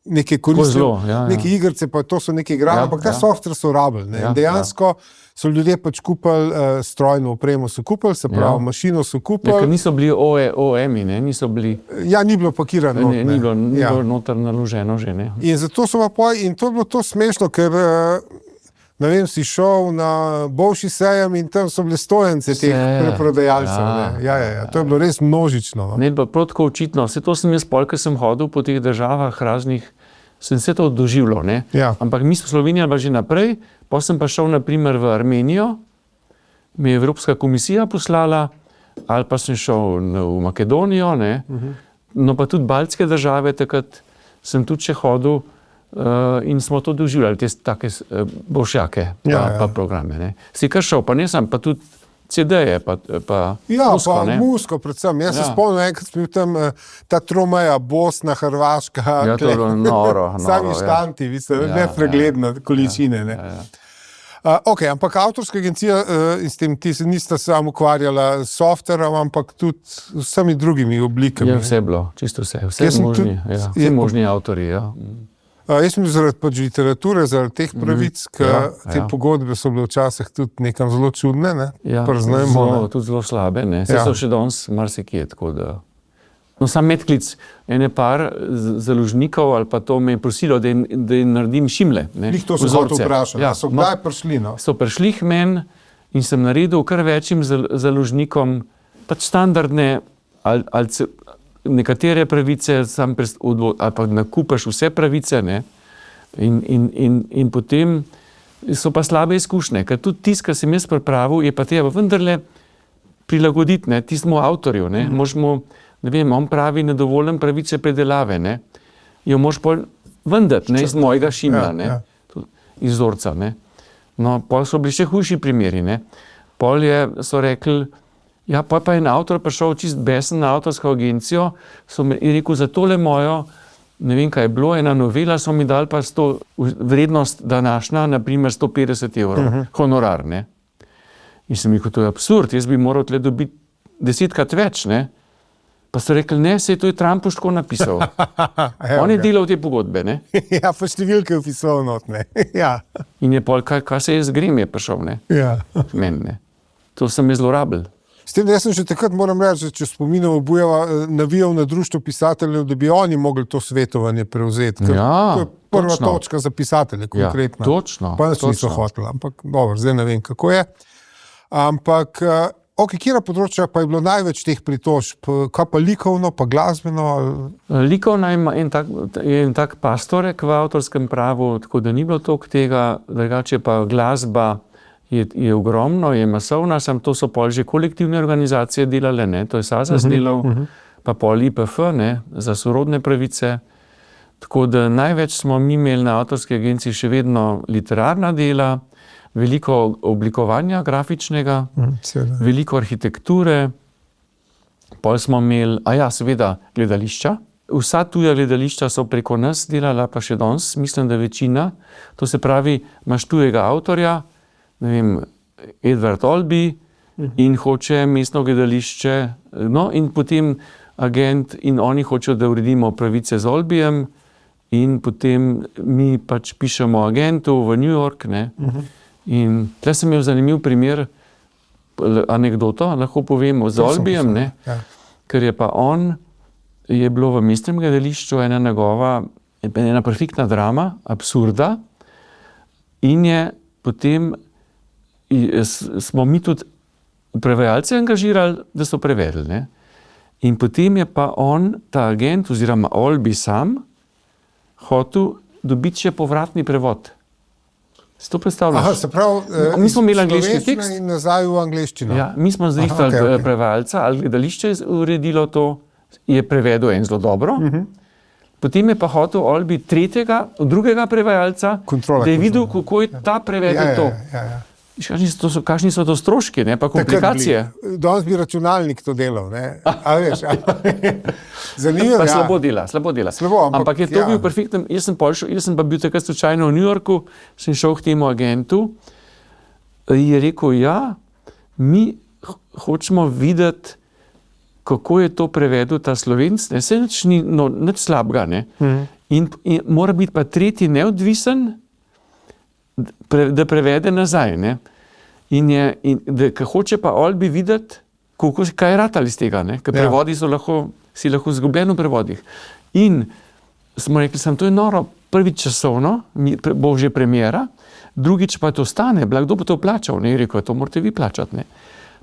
neke koristili, neke igrice, pa to so neke igrali, ampak ta software so rabili. In dejansko so ljudje pač kupili strojno opremo, so kupili, se pravi, mašino so kupili. Ker niso bili OEM-i, niso bili... Ja, ni bilo pakirano. Ni bilo noter naloženo že, In zato so pa in to je bilo to smešno, ker ne vem, si šel na Bolšji sejem in tam so bile stojence teh preprodajalcev. Ja. To je bilo res množično. Ne, pa prav tako očitno. Vse to sem jaz pol, ker sem hodil po teh državah raznih, sem se to doživljal, Ampak mi smo Slovenija pa že naprej, pa sem pa šel naprimer v Armenijo, mi je Evropska komisija poslala, ali pa sem šel v Makedonijo, No pa tudi baltske države, takrat sem tudi še hodil, in smo to doživljali, te take boljšjake pa programe. Si kar šel, pa ne sam, pa tudi CD-je, pa musko. Pa musko predvsem. Jaz se spomnim, enkrat smo tam ta tromeja, Bosna, Hrvaška, to je bilo noro. Sami štanti, nepregledne količine. Ampak avtorska agencija, s tem ti se nista samo ukvarjala s softverom, ampak tudi s vsemi drugimi oblikami. Vse bilo, čisto vse. Vsi možni avtorji, Jaz sem zaradi literature, zaradi teh pravic, te pogodbe so bile včasih tudi nekam zelo čudne, tudi zelo slabe, Vse so še danes marsikje, tako da... No, sam medklic, ene par založnikov ali pa to me je prosilo, da jim naredim šimle, Njih to se hotel vprašati, so kdaj prišli, So prišli k meni in sem naredil kar večjim založnikom pač standardne ali nekatere pravice ali pa nakupaš vse pravice, in potem so pa slabe izkušnje, ker tudi tisk, ki sem jaz pripravil, je pa treba vendarle prilagoditi, tistemu avtorju, možemo, ne vem, on pravi nedovoljen pravice predelave, jo moš pol vendati, iz mojega šimla, iz vzorca, No, pol so bili še hujši primeri, Pol so rekli, pa je en avtor prišel čist besen na avtorsko agencijo, je rekel, za tole mojo, ne vem, kaj je bilo, ena novela, so mi dali pa vrednost današnja, naprimer 150 €, honorar, In sem rekel, to je absurd, jaz bi moral tle dobiti 10-krat več, Pa so rekli, ne, saj to je Trampuš tako napisal. On je delal te pogodbe, Ja, pa številke vpisal not, In je pol, kaj se jaz grem, je prišel, Meni, To sem je zlorabil. S tem, da jaz sem že takrat, moram reči, če spominjamo Bujeva, navijal na društvo pisateljev, da bi oni mogli to svetovanje prevzeti. To je prva točka za pisatelje, konkretno. Točno. Pa nas niso hoteli, ampak dobro, zdaj ne vem, kako je. Ampak, kjera področja pa je bilo največ teh pritožb? Kaj pa likovno, pa glasbeno? Likovno je en tak pastorek v avtorskem pravu, tako da ni bilo toliko tega, drugače pa glasba je ogromno, je masovna, to so pol že kolektivne organizacije delale, to je SAZAS delal, pa pol IPF, za sorodne pravice. Tako da največ smo mi imeli na avtorski agenciji še vedno literarna dela, veliko oblikovanja grafičnega, veliko arhitekture, pol smo imeli, seveda, gledališča. Vsa tuja gledališča so preko nas delala, pa še danes, mislim, da večina. To se pravi, imaš tujega avtorja, ne vem, Edward Albee, in hoče mestno gledališče, in potem agent in oni hočejo, da uredimo pravice z Albeejem, in potem mi pač pišemo agentu v New York, In tle sem imel zanimiv primer, anekdoto, lahko povemo z Albeejem, ker je pa on je bilo v mestnem gledališču ena perfektna drama, absurda, in je potem smo mi tudi prevajalce angažirali, da so prevedli. Ne? In potem je pa ta agent oziroma Olbi sam hotel dobiti še povratni prevod. Si to predstavljaš? Aha, se pravi, mi smo imeli angleški tekst in nazaj v angleščino. Ja, mi smo zrihtali prevajalca, ali gledališče je uredilo to, je prevedel en zelo dobro. Potem je pa hotel Olbi drugega prevajalca, da je videl, kako je ta prevedel to. Kakšni so to stroški, ne? Pa komplikacije. Danes bi računalnik to delal. Zanimivo. Pa slabo dela. Ampak je to bil perfekten. Jaz sem pa bil takrat slučajno v New Yorku, sem šel k temu agentu in je rekel, mi hočemo videti, kako je to prevedel ta Slovenc, ne, se nič slabega, ne. In mora biti pa tretji neodvisen, da prevede nazaj, ne. In da hoče pa Olbi videti, kaj je ratalo iz tega, ne, ker prevodi si lahko izgubljen v prevodih. In smo rekli, to je noro, prvič časovno, bo že premiera, drugič pa to stane, kdo bo to plačal, ne, je rekel, to morate vi plačati, ne.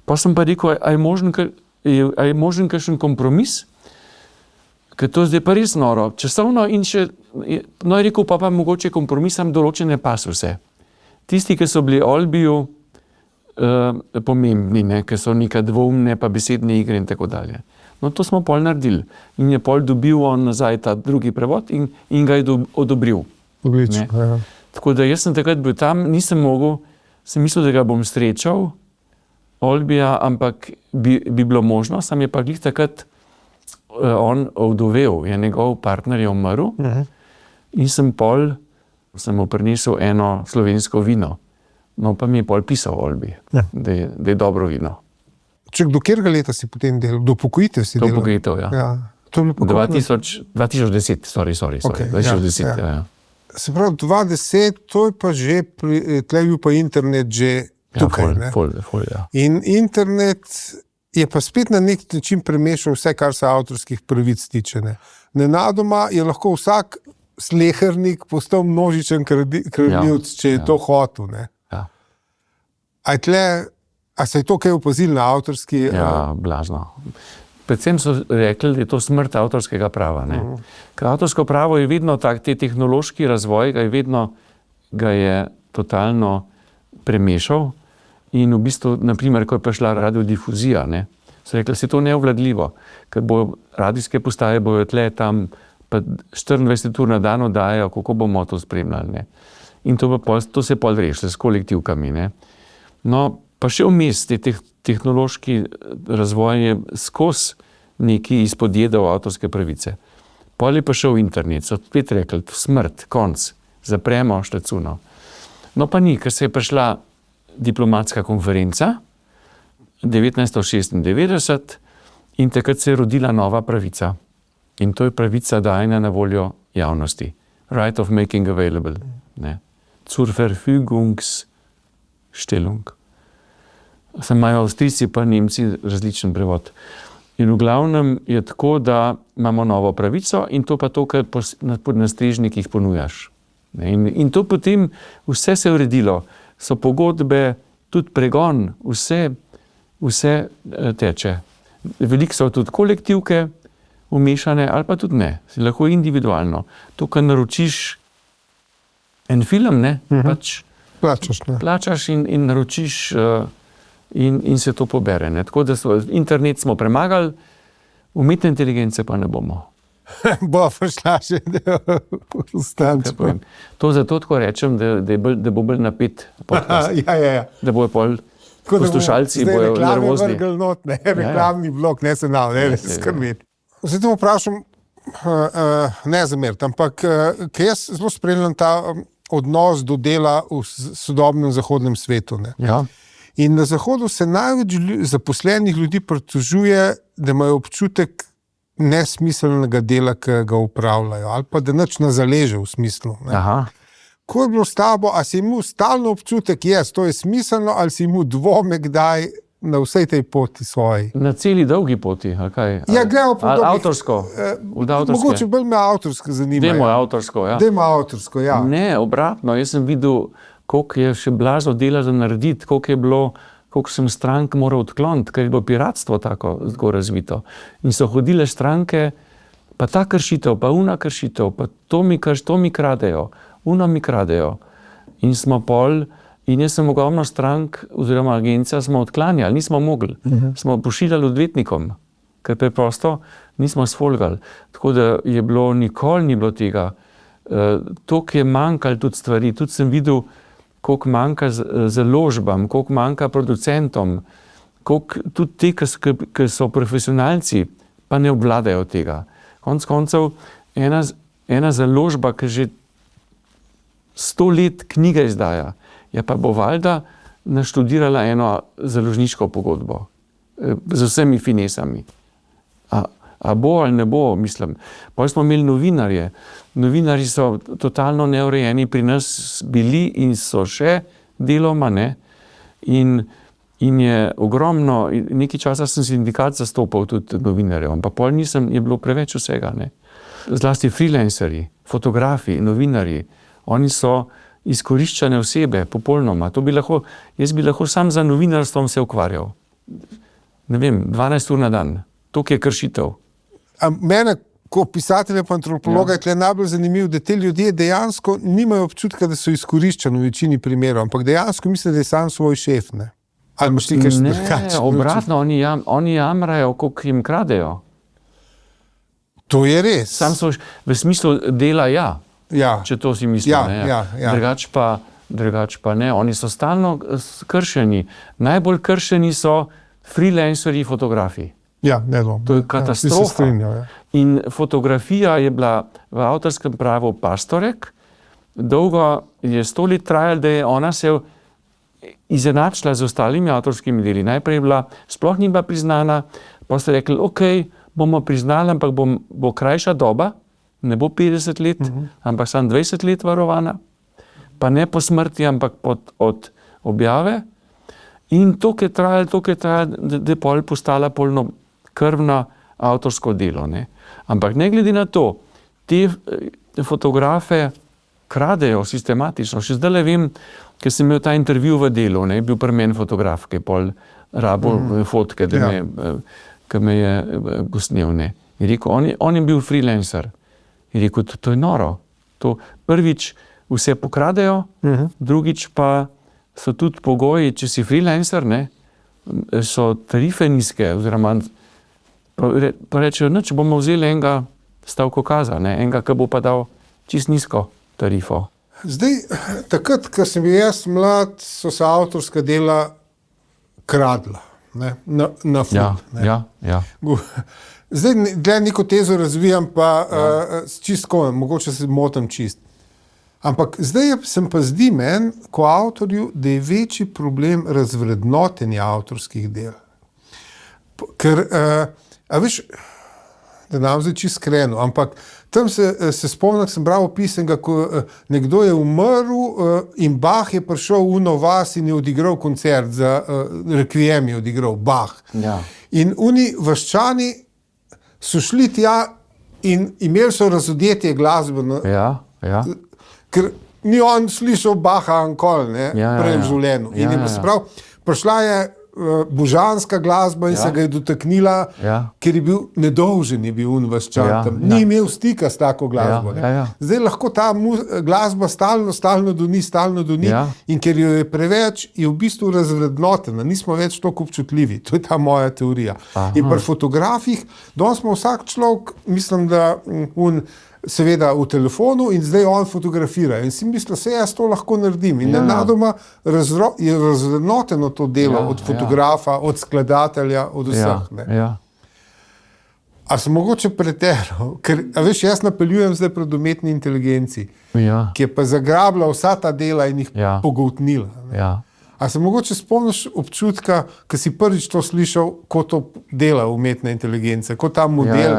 Pa sem pa rekel, a je možen kakšen kompromis, ker to zdaj pa res noro, časovno in še, je rekel, pa mogoče kompromisam določene pasuse. Tisti, ki so bili Olbiju pomembni, ne, ki so neka dvoumne, pa besedne igre in tako dalje. No, to smo pol naredili. In je pol dobil on nazaj ta drugi prevod in ga je odobril. Odlično. Tako da jaz sem takrat bil tam, nisem mogel, sem mislil, da ga bom srečal, Olbija, ampak bi bilo možno, sam je pa glih takrat on ovdovel, je njegov partner je umrl in sem mu prinesel eno slovensko vino. No, pa mi je pol pisal Olbi, da je dobro vino. Do katerega leta si potem delal? Do upokojitev si delal? Do upokojitev, ja. To je bilo 2010, sorry. 2010, ja. Se pravi, 2010, to je pa že, tle je bil pa internet že tukaj, ne? Ja. In internet je pa spet na nek način premešal vse, kar se avtorskih pravic tiče, ne? Nenadoma je lahko vsak slehernik postal množičen kradljivec, če je to hotel, ne? Ja. A se je to kaj opazilo na avtorski? Ja, blazno. Predvsem so rekli, da je to smrt avtorskega prava, ne? Ker avtorsko pravo je vedno te tehnološki razvoj, ga je totalno premešal in v bistvu, naprimer, ko je prišla radiodifuzija, ne, so rekli, se to neovladljivo, ker radijske postaje bojo tle tam, pa 24 ur na dan oddajajo, kako bomo to spremljali, ne. In to se pol rešilo s kolektivkami, ne. No, pa še vmes te tehnološki razvoj je skozi neki izpodjedal avtorske pravice. Pol je pa šel internet, so spet rekli, smrt, konc, zapremo štacuno. No pa ni, ker se je prišla diplomatska konferenca 1996 in takrat se je rodila nova pravica. In to je pravica dajanja na voljo javnosti. Right of making available. Ne. Zur Verfügungsstellung. Imajo Avstrijci pa Nemci različen prevod. In v glavnem je tako, da imamo novo pravico in to pa to, kar na strežnikih ponujaš. In to potem vse se je uredilo. So pogodbe, tudi pregon, vse teče. Veliko so tudi kolektivke umešane, ali pa tudi ne. Si lahko individualno. To, kar naročiš en film, ne, pač plačaš in naročiš in se to pobere. Ne. Tako da internet smo premagali, umetne inteligence pa ne bomo. Bo prišla še ustančko. To zato tako rečem, da bo bolj napet podcast. Ja. Da bojo pol poslušalci bojo nervozni. Reklamni blok, ne se nav, ne skrbeti. Zdaj te vprašam, ne zameriti, ampak ker jaz zelo spremljam ta odnos do dela v sodobnem zahodnem svetu. Ne? Ja. In na zahodu se največ zaposlenih ljudi pritožuje, da imajo občutek nesmiselnega dela, ki ga upravljajo, ali pa da nič ne zaleže v smislu. Ne? Aha. Ko je bilo s tabo, a si imel stalno občutek, to je smiselno, ali si imel dvome kdaj, na vsej tej poti svoji. Na celi dolgi poti, ali kaj? Ja, gledamo po Ali dobrih- avtorsko? Mogoče bolj me avtorsko zanima. Dajmo avtorsko, ja. Dajmo avtorsko, ja. Ne, obratno, jaz sem videl, koliko je še blazno dela za narediti, koliko sem strank moral odkloniti, ker je bilo piratstvo tako zelo razvito. In so hodile stranke, pa ta kršitev, pa una kršitev, pa to mi kradejo, una mi kradejo. In smo in jaz sem ogromno strank oziroma agencija smo odklanjali, nismo mogli. Smo pošiljali odvetnikom, ker preprosto nismo sfolgali. Tako da je bilo, nikoli ni bilo tega. Toliko je manjkalo tudi stvari, tudi sem videl, koliko manjka založbam, koliko manjka producentom, koliko tudi te, ki so profesionalci, pa ne obvladajo tega. Konec koncev, ena založba, ki že 100 let knjige izdaja, ja pa bo valjda naštudirala eno založniško pogodbo z vsemi finesami. A bo ali ne bo, mislim. Potem smo imeli novinarje. Novinarji so totalno neurejeni pri nas bili in so še deloma, ne. In je ogromno, nekaj časa sem sindikat zastopal tudi novinarjev, ampak pol nisem, je bilo preveč vsega, ne. Zlasti freelancerji, fotografi, novinarji, oni so izkoriščane osebe, popolnoma. Jaz bi lahko sam za novinarstvom se ukvarjal. Ne vem, 12 ur na dan. Toliko je kršitev. A mene, kot pisatelja pa antropologa, je tle najbolj zanimivo, da te ljudje dejansko nimajo občutka, da so izkoriščeni v večini primerov, ampak dejansko mislijo, da je sam svoj šef, ne? Ali imaš ti kakšen drugačen? Ne, obratno, oni jamrajo, koliko jim kradejo. To je res. Sam so v smislu dela, Ja. če to si misliš. Ja. Drugač pa ne, oni so stalno kršeni. Najbolj kršeni so freelancerji, fotografi. Ja, ne dvom. To je katastrofa. Se strinjam, ja. In fotografija je bila v avtorskem pravu pastorek, dolgo je 100 let trajalo, da je ona se izenačila z ostalimi avtorskimi deli. Najprej je bila, sploh ni bila priznana, pa ste rekli, ok, bomo priznali, ampak bo krajša doba, ne bo 50 let, ampak samo 20 let varovana, pa ne po smrti, ampak od objave. In to je trajalo, da je pol postala polnokrvno avtorsko delo, ne. Ampak ne glede na to, te fotografe kradejo sistematično. Še zdaj vem, ker sem imel ta intervju v Delu, ne, bil pri meni fotograf, ki je pol rabo fotke, ki me je posnel, ne. In rekel, on je bil freelancer. In rekel, to je noro. To prvič vse pokradejo, drugič pa so tudi pogoji, če si freelancer, ne, so tarife nizke, oziroma pa rečejo, če bomo vzeli enega stavkokaza, ne, enega, ki bo pa dal čisto nizko tarifo. Zdaj, takrat, ko sem bil jaz mlad, so se avtorska dela kradla, ne, na ful. Ja. Zdaj, glede neko tezo razvijam, pa čistko, mogoče se motim čist. Ampak zdaj se pa zdi meni, ko avtorju, da je večji problem razvrednotenja avtorskih del. Ker, a veš, da nam zdaj čisto skreno, ampak tam se spomnim, sem bral opis, ko nekdo je umrl in Bach je prišel v vas in je odigral koncert, za Requiem je odigral Bach. Ja. In oni vaščani so šli tja in imeli so razodetje glasbeno. Ja. Ker ni on slišal Bacha ankoli, prej v življenju. In je prav, prišla je božanska glasba in se ga je dotaknila, ker je bil nedolžen, je bil vaščan tam. Ni imel stika s tako glasbo. Zdaj lahko ta glasba stalno doni in ker jo je preveč, je v bistvu razvrednotena, nismo več toliko občutljivi. To je ta moja teorija. In pri fotografih, danes smo vsak človek, mislim, da seveda v telefonu in zdaj on fotografira. In si misli, se jaz to lahko naredim. In nenadoma je razvrednoteno to delo od fotografa, od skladatelja, od vseh. A sem mogoče preteral? Ker, a veš, jaz napeljujem zdaj pred umetni inteligenci, ki je pa zagrabila vsa ta dela in jih pogoltnila. A se mogoče spomniš občutka, ko si prvič to slišal, ko to dela umetna inteligenca, ko ta model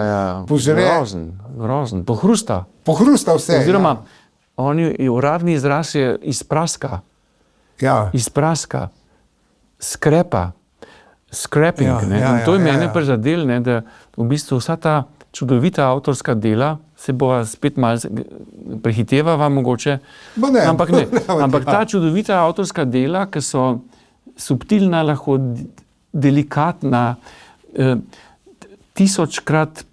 požre? Grozen, pohrusta. Pohrusta vse. Oziroma, uradni izraz je izpraska. Izpraska, skrepa. scrapping. In to je mene prizadelo, da v bistvu vsa ta čudovita avtorska dela se bo spet malo prehitevava mogoče. Ampak ne. Ampak ta čudovita avtorska dela, ki so subtilna, lahko delikatna, tisočkrat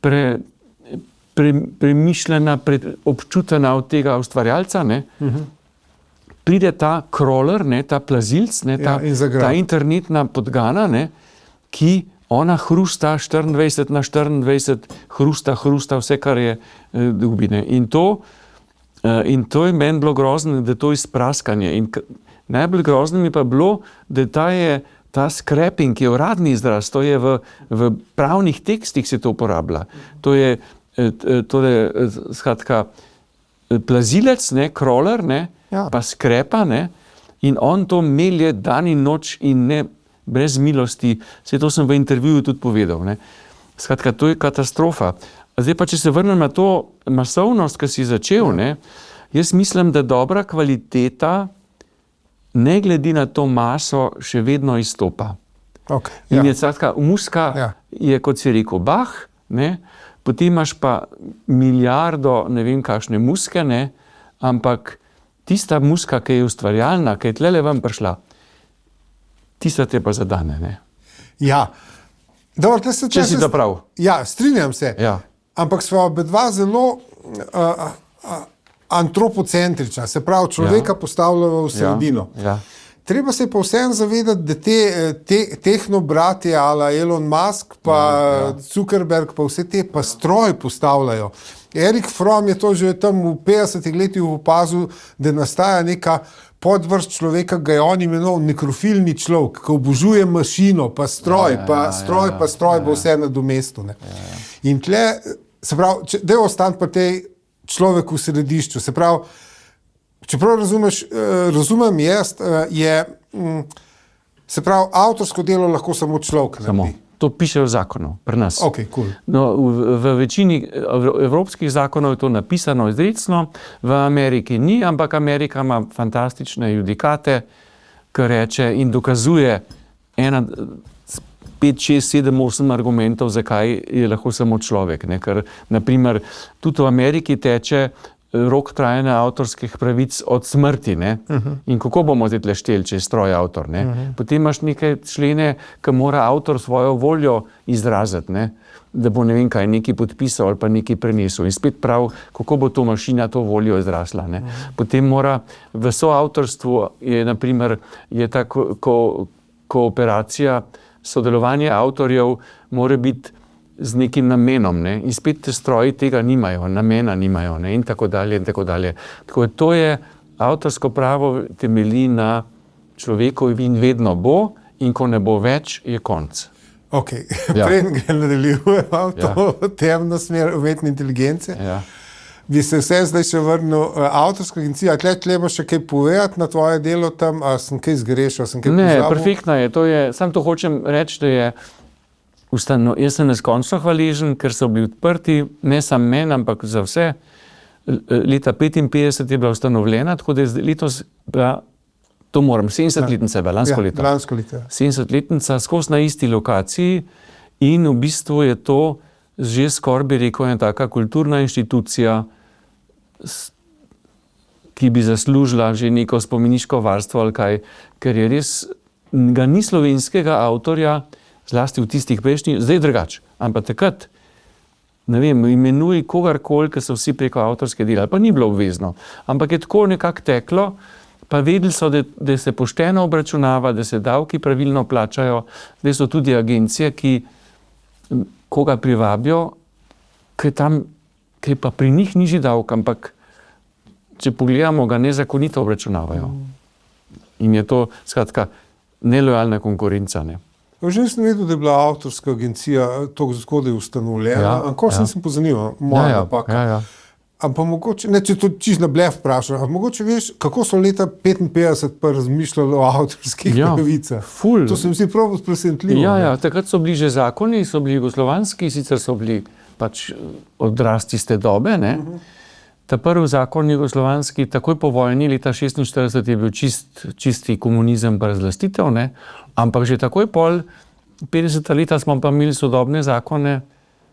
premišljena, občutena od tega ustvarjalca, pride ta crawler, ta plazilc, ta internetna podgana, ki ona hrusta 24 na 24, hrusta vse, kar je dobine. In to je meni bilo grozno, da to izpraskanje. In najbolj grozno mi pa bilo, da ta scrapping, ki je uradni izraz, to je v pravnih tekstih se to uporablja. To je skratka plazilec, crawler, pa skrepa, in on to melje dan in noč in ne brez milosti. Vse to sem v intervjuju tudi povedal. Skratka, to je katastrofa. Zdaj pa, če se vrnem na to masovnost, ki si začel, jaz mislim, da dobra kvaliteta ne glede na to maso še vedno izstopa. In je skratka, muska je, kot si rekel, Bach, potem imaš pa milijardo, ne vem kakšne muske, ampak tista muska, ki je ustvarjalna, ki je tlele ven prišla, tista te pa zadane. Ja. Dobro, če si to prav. Ja, strinjam se. Ja. Ampak sva obedva zelo antropocentrična, se pravi, človeka postavljamo v sredino. Ja. Treba se pa vsem zavedati, da te tehnobratje ala Elon Musk, pa Zuckerberg, pa vse te pa stroj postavljajo. Erik Fromm je to že tam v 50 letih opazil, da nastaja neka podvrst človeka, ga je on imenoval nekrofilni človek, ki obožuje mašino, pa stroj, stroj bo vse nadomestil. In tle, se pravi, da je ostan pa tej človek v središču, se pravi, čeprav razumem jaz, se pravi, avtorsko delo lahko samo človek naredi. To piše v zakonu, pri nas. Cool. No, v večini evropskih zakonov je to napisano izrecno, v Ameriki ni, ampak Amerika ima fantastične judikate, ki reče in dokazuje 5, 6, 7, 8 argumentov, zakaj je lahko samo človek. Ker, naprimer, tudi v Ameriki teče rok trajanja avtorskih pravic od smrti. In kako bomo zdaj šteli, če je stroj avtor? Potem imaš neke člene, ki mora avtor svojo voljo izraziti, da bo ne vem kaj, nekaj podpisal ali pa nekaj prenesel. In spet prav, kako bo to mašina to voljo izrasla. Potem mora v soavtorstvu je ta kooperacija, sodelovanje avtorjev mora biti z nekim namenom, in spet te stroji tega nimajo, namena nimajo, in tako dalje, in tako dalje. Tako da to je, avtorsko pravo temelji na človeku in vedno bo, in ko ne bo več, je konc. Preden nadaljujemo to temno smer umetne inteligence, bi se vse zdaj še vrnil avtorska agencija. Tle še kaj povedati na tvoje delo tam, a sem kaj zgrešil, sem kaj pozabil? Ne, perfektna je, sam to hočem reči, da je jaz sem neskončno hvaležen, ker so bili odprti, ne samo meni, ampak za vse. Leta 1955 je bila ustanovljena, tako da je letos, to moram, 70-letnica je bila, lansko leto. 70-letnica, skozi na isti lokaciji in v bistvu je to že skoraj bi rekel ena taka kulturna inštitucija, ki bi zaslužila že neko spomeniško varstvo ali kaj, ker je res, ga ni slovenskega avtorja, zlasti v tistih prejšnjih, zdaj drugače, ampak takrat, ne vem, imenuj kogarkoli, ki so vsi preko avtorske dela, pa ni bilo obvezno, ampak je tako nekako teklo, pa vedeli so, da se pošteno obračunava, da se davki pravilno plačajo, da so tudi agencije, ki koga privabijo, ki pa pri njih nižji davk, ampak če pogledamo, ga nezakonito obračunavajo. In je to, skratka, nelojalna konkurenca, Že sem vedel, da je bila avtorska agencija tako zgodaj ustanovljena, ko sem se pozanimal, moja napaka. Ampak mogoče, če to čisto na blef vprašam, mogoče veš, kako so leta 1955 pa razmišljali o avtorskih pravicah. To se mi zdi prav presenetljivo. Takrat so bili že zakoni, so bili jugoslovanski, sicer so bili pač odraz tiste dobe, Ta prvi zakon jugoslovanski, takoj po vojni, leta 1946 je bil čisti komunizem pa razlastitev, ampak že takoj pol 50 leta smo pa imeli sodobne zakone,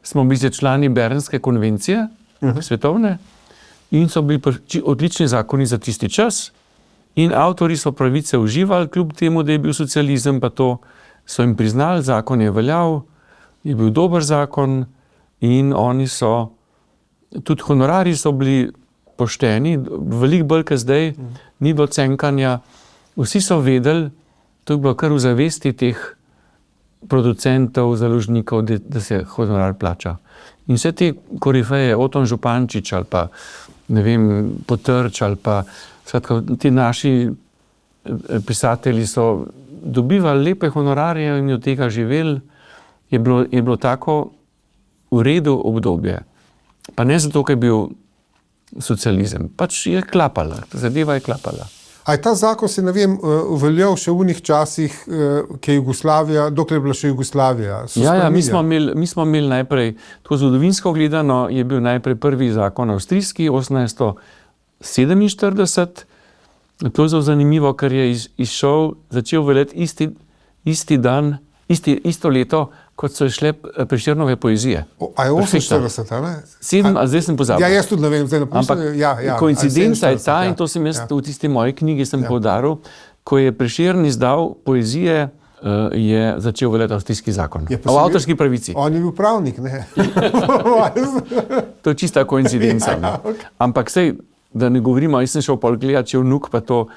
smo bili člani Bernske konvencije, svetovne, in so bili odlični zakoni za tisti čas in avtori so pravice uživali, kljub temu, da je bil socializem, pa to so jim priznali, zakon je veljal, je bil dober zakon in oni so, tudi honorari so bili pošteni, veliko bolj kot zdaj, ni bilo cenkanja, vsi so vedeli, to je bilo kar v zavesti teh producentov, založnikov, da se honorar plača. In vse te korifeje, Oton Župančič ali pa, ne vem, Potrč ali pa, skratka, ti naši pisatelji so dobivali lepe honorarje in od tega živeli, je bilo tako v redu obdobje. Pa ne zato, ker je bil socializem, pač je klapala, zadeva je klapala. A je ta zakon se, ne vem, uveljal še v unih časih, ki je Jugoslavija, dokler je bila še Jugoslavija? Ja, mi smo imeli najprej, tako zgodovinsko gledano, je bil najprej prvi zakon avstrijski, 1847. To je zelo zanimivo, ker je začel veljati isti dan, isto leto, kot so šle Prešernove poezije. A je 48, ne? 7, a zdaj sem pozabil. Ja, jaz tudi ne vem, zdaj napisal. Ampak koincidenca je ta, in to sem jaz v tisti moji knjigi poudaril, ko je Prešern izdal poezije, je začel veljati avstrijski zakon. O avtorski pravici. On je bil pravnik, ne? To je čista koincidenca. Ampak sej, da ne govorimo, jaz sem šel pol gledati, če vnuk, pa to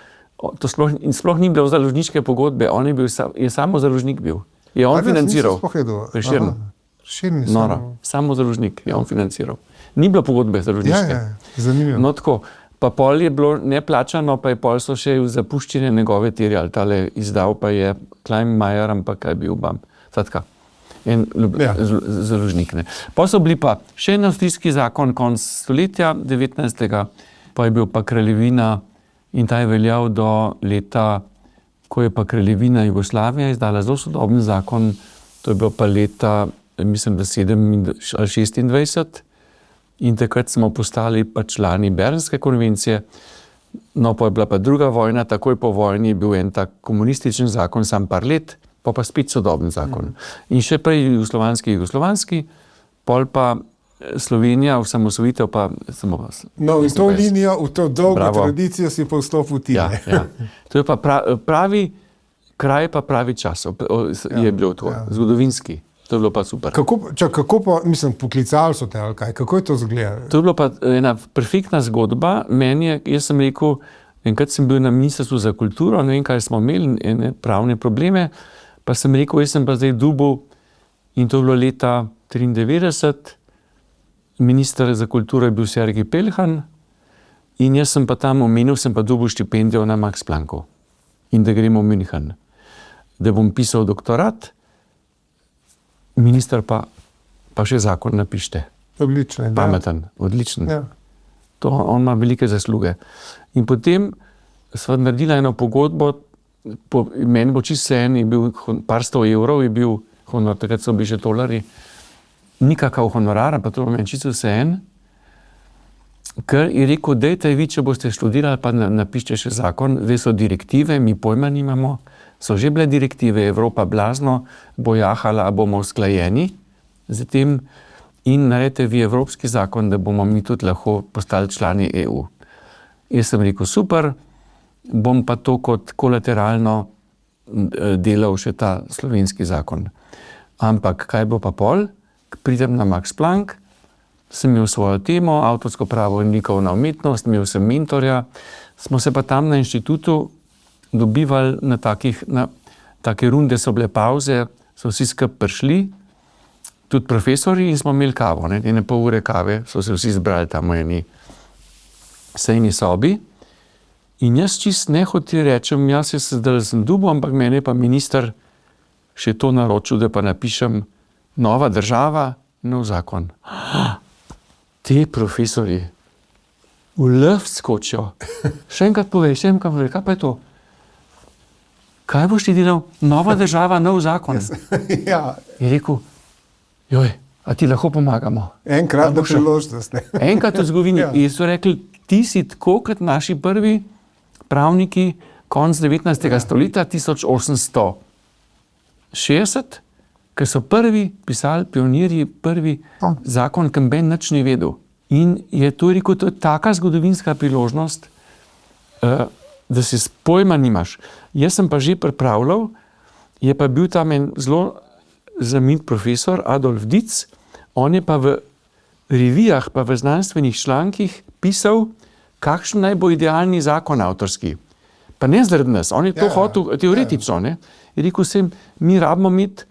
sploh ni bilo založniške pogodbe, on je samo založnik bil. Je on financiral. Prešern. Nora, samo založnik je on financiral. Ni bilo pogodbe založniške. Ja, zanimivo. No tako, pa pol je bilo neplačano, pa je pol so še v zapuščine njegove terjali. Tale izdal pa je Kleinmeier, ampak kaj bil bam. Sadka. En založnik, ne. Pa so bili pa še en avstrijski zakon konc stoletja 19. Pa je bil pa kraljevina in ta je veljal do leta, ko je pa kraljevina Jugoslavija izdala zelo sodoben zakon, to je bilo pa leta, mislim, da 26. In takrat smo postali pa člani Bernske konvencije. No, pa je bila pa druga vojna, takoj po vojni je bil en tak komunističen zakon, sam par let, pa spet sodoben zakon. In še prej jugoslovanski, pol pa Slovenija, osamosvojitev pa samo vas. No, in to linijo, v to dolgo tradicijo si pa vstopil ti. Ja. To je pa pravi kraj, pa pravi čas je bilo to, zgodovinski. To je bilo pa super. Kako pa, mislim, poklicali so te ali kaj? Kako je to izgledalo? To je bilo pa ena perfektna zgodba. Jaz sem rekel, enkrat sem bil na Ministrstvu za kulturo, ne vem, kaj smo imeli, ene pravne probleme, pa sem rekel, jaz sem pa zdaj dubov, in to je bilo leta 1993, minister za kulturo je bil Sergij Pelhan in jaz sem pa tam omenil, sem pa dobil štipendijo na Max Plancku in da gremo v München, da bom pisal doktorat, minister pa še zakon napište. Odličen. Pameten, odličen. Ja. To on ima velike zasluge. In potem sva naredila eno pogodbo, meni bo čisto en, je bil par 100 evrov, je bil honor, takrat so bili še tolari, nikakav honorar, pa to meni čisto vse en, ker je rekel, dejte vi, če boste študirali, pa napište še zakon, zdaj so direktive, mi pojma nimamo, so že bile direktive, Evropa blazno bo jahala, a bomo usklajeni z tem in naredite vi evropski zakon, da bomo mi tudi lahko postali člani EU. Jaz sem rekel, super, bom pa to kot kolateralno delal še ta slovenski zakon. Ampak kaj bo pa pol? Pridem na Max Planck, sem imel svojo temo, avtorsko pravo in likovna umetnost, imel sem mentorja, smo se pa tam na inštitutu dobivali na take runde, so bile pauze, so vsi skupaj prišli, tudi profesori, in smo imeli kavo, ene pol ure kave, so se vsi zbrali tam v eni sejni sobi. In jaz čist nehoti rečem, jaz se zdaj sem dubo, ampak mene pa minister še to naročil, da pa napišem nova država, nov zakon. Te profesori v luft skočijo. Še enkrat povej, kaj pa je to? Kaj boš ti delal? Nova država, nov zakon. Ja. Je rekel, joj, a ti lahko pomagamo? Enkrat da priložnost. Enkrat v zgodovini. Ja. In so rekli, ti si tako kot naši prvi pravniki konc 19. stoletja, 1860, ker so prvi pisali, pionirji, prvi zakon, ki noben nič ni vedel. In je to rekel, to je taka zgodovinska priložnost, da si pojma nimaš. Jaz sem pa že pripravljal, je pa bil tam en zelo znamenit profesor, Adolf Dietz, on je pa v revijah, pa v znanstvenih člankih pisal, kakšen naj bo idealni zakon avtorski. Pa ne zaradi nas, on je to hotel teoretično, ne. Je rekel sem, mi rabimo imeti,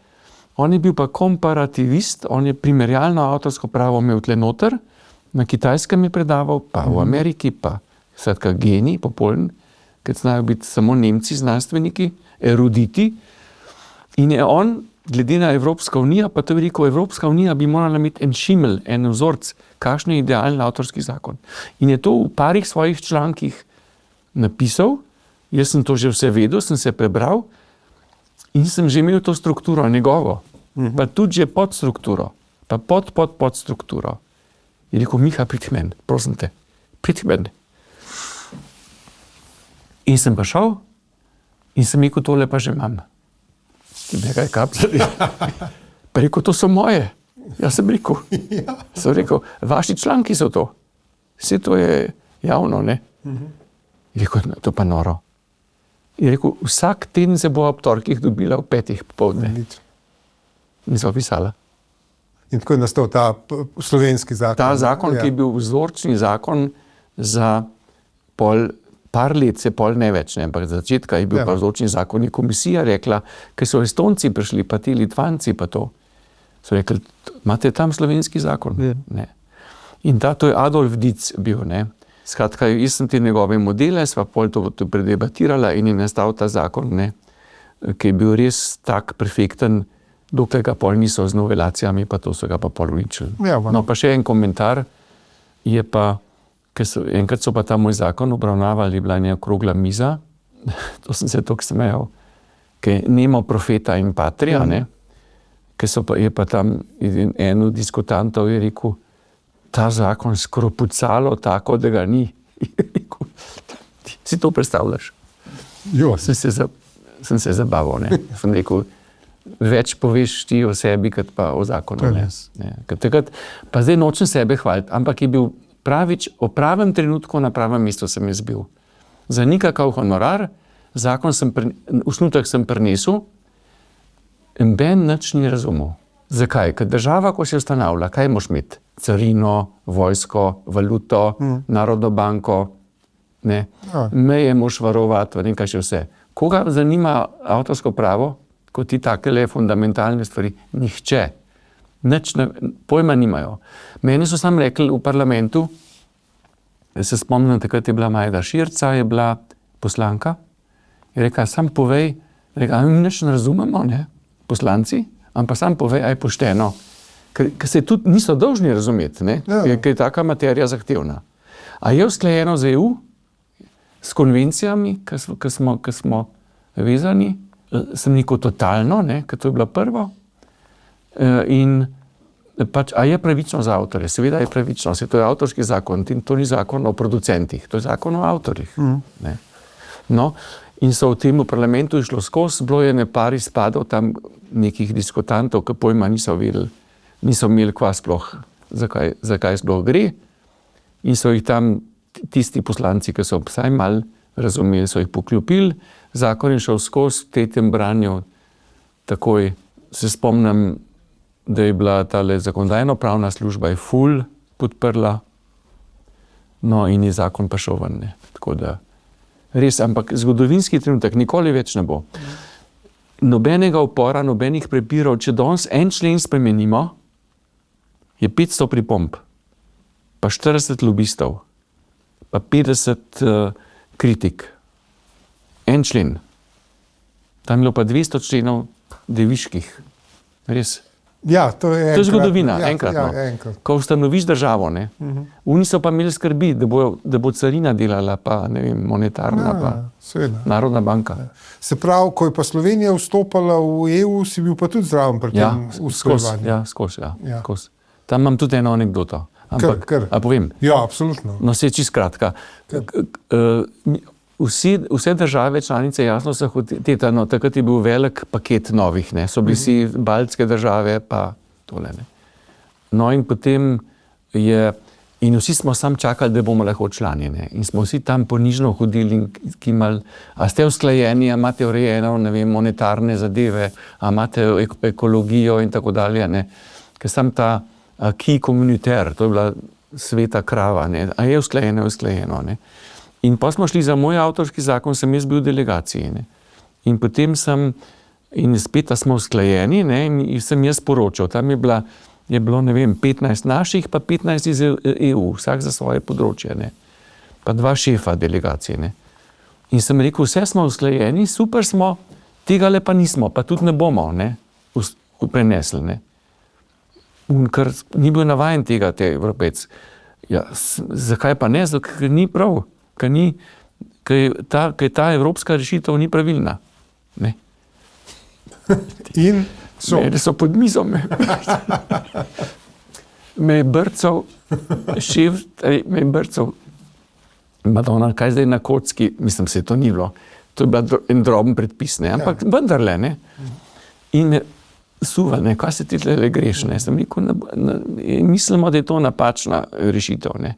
on je bil pa komparativist, on je primerjalno avtorsko pravo imel tle noter, na Kitajskem je predaval, pa v Ameriki, pa skratka genij, popoln, ker znajo biti samo Nemci znanstveniki, eruditi. In je on, glede na Evropska unija, pa to je rekel, Evropska unija bi morala imeti en šimel, en vzorc, kakšen je idealen avtorski zakon. In je to v parih svojih člankih napisal, jaz sem to že vse vedel, sem se prebral in sem že imel to strukturo njegovo, pa tudi že podstrukturo, pa podstrukturo. Je rekel, Miha, pridi meni, prosim te, pridi meni. In sem pa šel in sem rekel, tole pa že imam. Ti bi nekaj kapljali. Pa rekel, to so moje. Jaz sem rekel. Sem rekel, vaši članki so to. Vse to je javno, ne? Je rekel, to pa noro. Je rekel, vsak teden se bo ob torkih dobila v 5 popoldne. In so pisala. In tako je nastal ta slovenski zakon. Ta zakon, ki je bil vzorčni zakon za par let, se pol ne več, ne, ampak začetka je bil pa vzorčni zakon. In komisija rekla, ker so Estonci prišli, pa ti Litvanci pa to, so rekli, imate tam slovenski zakon? Ne. In to je Adolf Dietz bil, ne. Skratka, jaz sem te njegove modele, sva pol to predebatirala in je nastal ta zakon, ne, ki je bil res tak perfekten, dokler ga pol niso z novelacijami, pa to so ga pa pol uničili. No, pa še en komentar je pa, enkrat so pa ta moj zakon obravnavali, bila je okrogla miza, to sem se toliko smejal, ker Nemo profeta in Patria, ne, ker je pa tam en od diskutantov je rekel, ta zakon skropucalo tako, da ga ni. Rekel, si to predstavljaš? Sem se zabaval, ne. Sem rekel, več poveš ti o sebi, kot pa o zakonu. Takrat, pa zdaj nočem sebe hvaliti, ampak je bil pravič, o pravem trenutku na pravem mestu sem jaz bil. Za nikakav honorar, osnutek sem prinesel, in ben nič ni razumel. Zakaj? Ker država, ko se ustanavlja, kaj moš imeti? Carino, vojsko, valuto, Narodno banko, ne? Meje moš varovati, nekaj še vse. Koga zanima avtorsko pravo, kot ti takele fundamentalne stvari? Nihče. Pojma nimajo. Meni so sam rekli v parlamentu, se spomnim, takrat je bila Majda Širca, je bila poslanka, je rekla, sam povej, mi nič ne razumemo, ne, poslanci, ampak sam povej, aj pošteno, ker se tudi niso dolžni razumeti, ne, ker je taka materija zahtevna. A je usklajeno z EU, s konvencijami, ki smo vezani, sem rekel totalno, ne, ker to je bilo prvo, in pač, a je pravično za avtorje? Seveda je pravično, to je avtorski zakon, to ni zakon o producentih, to je zakon o avtorjih. Ne. No, in so v tem parlamentu išlo skozi, bilo je par izpadov tam nekih diskutantov, ki pojma niso imeli kva sploh, zakaj sploh gre, in so jih tam tisti poslanci, ki so vsaj malo razumeli, so jih poklopili, zakon je šel skozi v tretjem branju, takoj se spomnim, da je bila tale zakonodajno-pravna služba je ful podprla, no in je zakon pa šel ven, ne. Tako da res, ampak zgodovinski trenutek nikoli več ne bo. Nobenega upora, nobenih prepirov, če danes en člen spremenimo, je 500 pripomb, pa 40 lobistov, pa 50 kritik. En člen. Tam je bilo pa 200 členov deviških. Res. Ja, to je zgodovina, enkratno. Ko ustanoviš državo, ne. Oni so pa imeli skrbi, da bo carina delala, pa ne vem, monetarna, pa Narodna banka. Se pravi, ko je pa Slovenija vstopala v EU, si bil pa tudi zraven pri tem usklajevanju. Ja, skozi. Tam imam tudi eno anekdoto. Ampak, a povem? Ja, absolutno. No, se čisto kratka. vse države članice jasno so hotele, no, takrat je bil velik paket novih, ne, so bili vsi baltske države, pa tole, ne. No in potem in vsi smo sam čakali, da bomo lahko člani, ne, in smo vsi tam ponižno hodili in kimali, a ste usklajeni, a imate urejeno, ne vem, monetarne zadeve, a imate ekologijo in tako dalje, ne, ker sam ta ki komuniter, to je bila sveta krava, ne, a je usklajeno, ne. In pa smo šli za moj avtorski zakon, sem jaz bil v delegaciji, ne. In potem in spet smo usklajeni, ne, in sem jaz poročal, tam je bilo, ne vem, 15 naših, pa 15 iz EU, vsak za svoje področje, ne. Pa 2 šefa delegacije, ne. In sem rekel, vse smo usklajeni, super smo, tegale pa nismo, pa tudi ne bomo, ne, prenesli, ne. Ker ni bil navajen tega, te Evropec. Ja, zakaj pa ne? Ker ni prav, ker ta evropska rešitev ni pravilna, ne. In so? So pod mizo me je brcal, šef me je brcal, Madonna, kaj zdaj na kocki, mislim, se to ni bilo, to je bila en droben predpis, ne, ampak vendarle, ne. In me suva, ne, kaj se ti tle greš, ne, sem rekel, mislimo, da je to napačna rešitev, ne.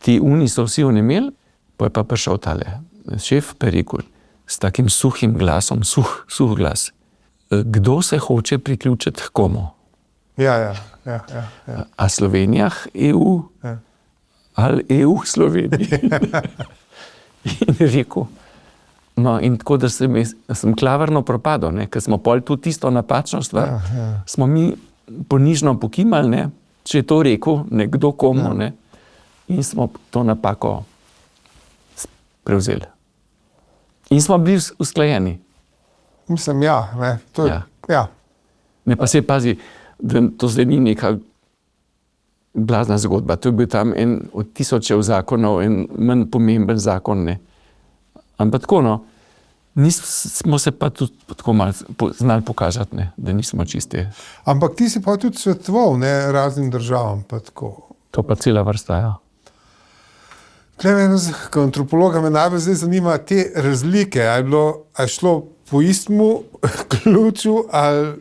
Ti uni so vsi onemeli, pa je pa prišel tale šef, pa je rekel, s takim suhim glasom, suh glas, kdo se hoče priključiti k komu? Ja. A Slovenija EU? Ja. Ali EU Slovenija? In rekel, no, in tako, da sem klavrno propadel, ne, ker smo pol tudi tisto napačno stvar, smo mi ponižno pokimali, ne, če je to rekel nekdo komu, ne, in smo to napako prevzeli. In smo bili usklajeni. Mislim, ne, to je, Ne, pa se pazi, da to zdaj ni neka blazna zgodba, to je bil tam en od tisočev zakonov, en manj pomemben zakon, ne. Ampak tako, no, smo se pa tudi tako malo znali pokazati, ne, da nismo čiste. Ampak ti si pa tudi svetoval, ne, raznim državam, pa tako. To pa cela vrsta, ja. Kot antropologa me najbolj zdaj zanima te razlike, a je šlo po istmu ključu, ali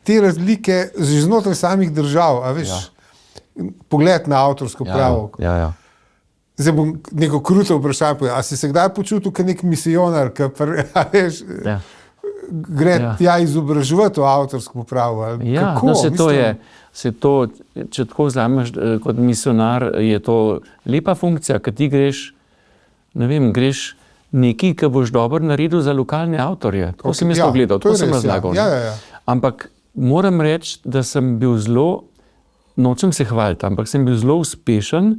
te razlike že znotraj samih držav, a veš, pogled na avtorsko pravo. Ja. Zdaj bom neko kruto vprašanje povedal, a si se kdaj počutil kot nek misijonar, gre tja izobraževati o avtorsko pravo? Ja, kako? Če tako vzameš kot misionar, je to lepa funkcija, ker ti greš, ne vem, greš nekaj, ki boš dobro naredil za lokalne avtorje. Tako sem jaz to gledal, tako sem razlagal. Ja. Ampak moram reči, da sem bil zelo, nočem se hvaliti, ampak sem bil zelo uspešen,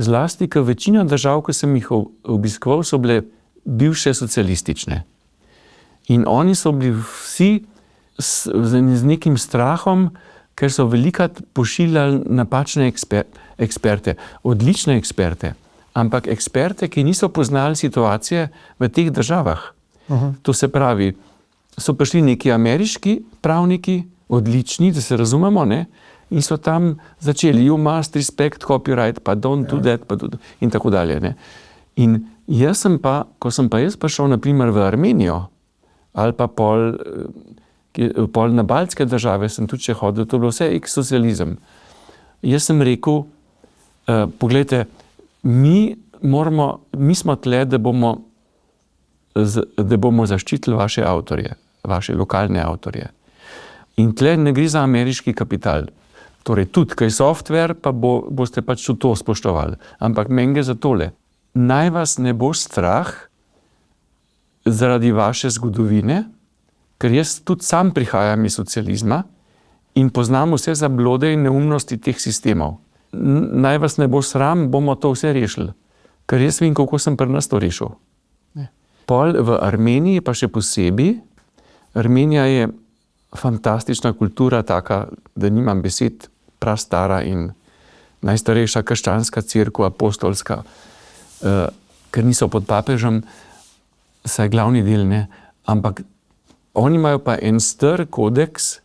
zlasti, ker večina držav, ki sem jih obiskoval, so bile bivše socialistične. In oni so bili vsi z nekim strahom, ker so velikrat pošiljali napačne eksperte, odlične eksperte, ampak eksperte, ki niso poznali situacije v teh državah. To se pravi, so prišli neki ameriški pravniki, odlični, da se razumemo, ne, in so tam začeli, you must respect copyright, pa don't do that, pa in tako dalje, ne. In jaz sem pa, ko sem pa jaz prišel, na primer, v Armenijo, ali pa pol na baltske države sem tudi še hodil, to je bilo vse eks-socializem. Jaz sem rekel, poglejte, mi smo tle, da bomo zaščitili vaše avtorje, vaše lokalne avtorje. In tle ne gre za ameriški kapital. Torej, tudi, kaj software, pa boste pač tudi to spoštovali. Ampak meni gre za tole. Naj vas ne bo strah zaradi vaše zgodovine, ker jaz tudi sam prihajam iz socializma in poznam vse zablode in neumnosti teh sistemov. Naj vas ne bo sram, bomo to vse rešili. Ker jaz vem, kako sem pri nas to rešil. Pol v Armeniji pa še posebej. Armenija je fantastična kultura, taka, da nimam besed, prastara in najstarejša krščanska cerkev, apostolska, ker niso pod papežem, saj glavni del, ne, ampak oni imajo pa en star kodeks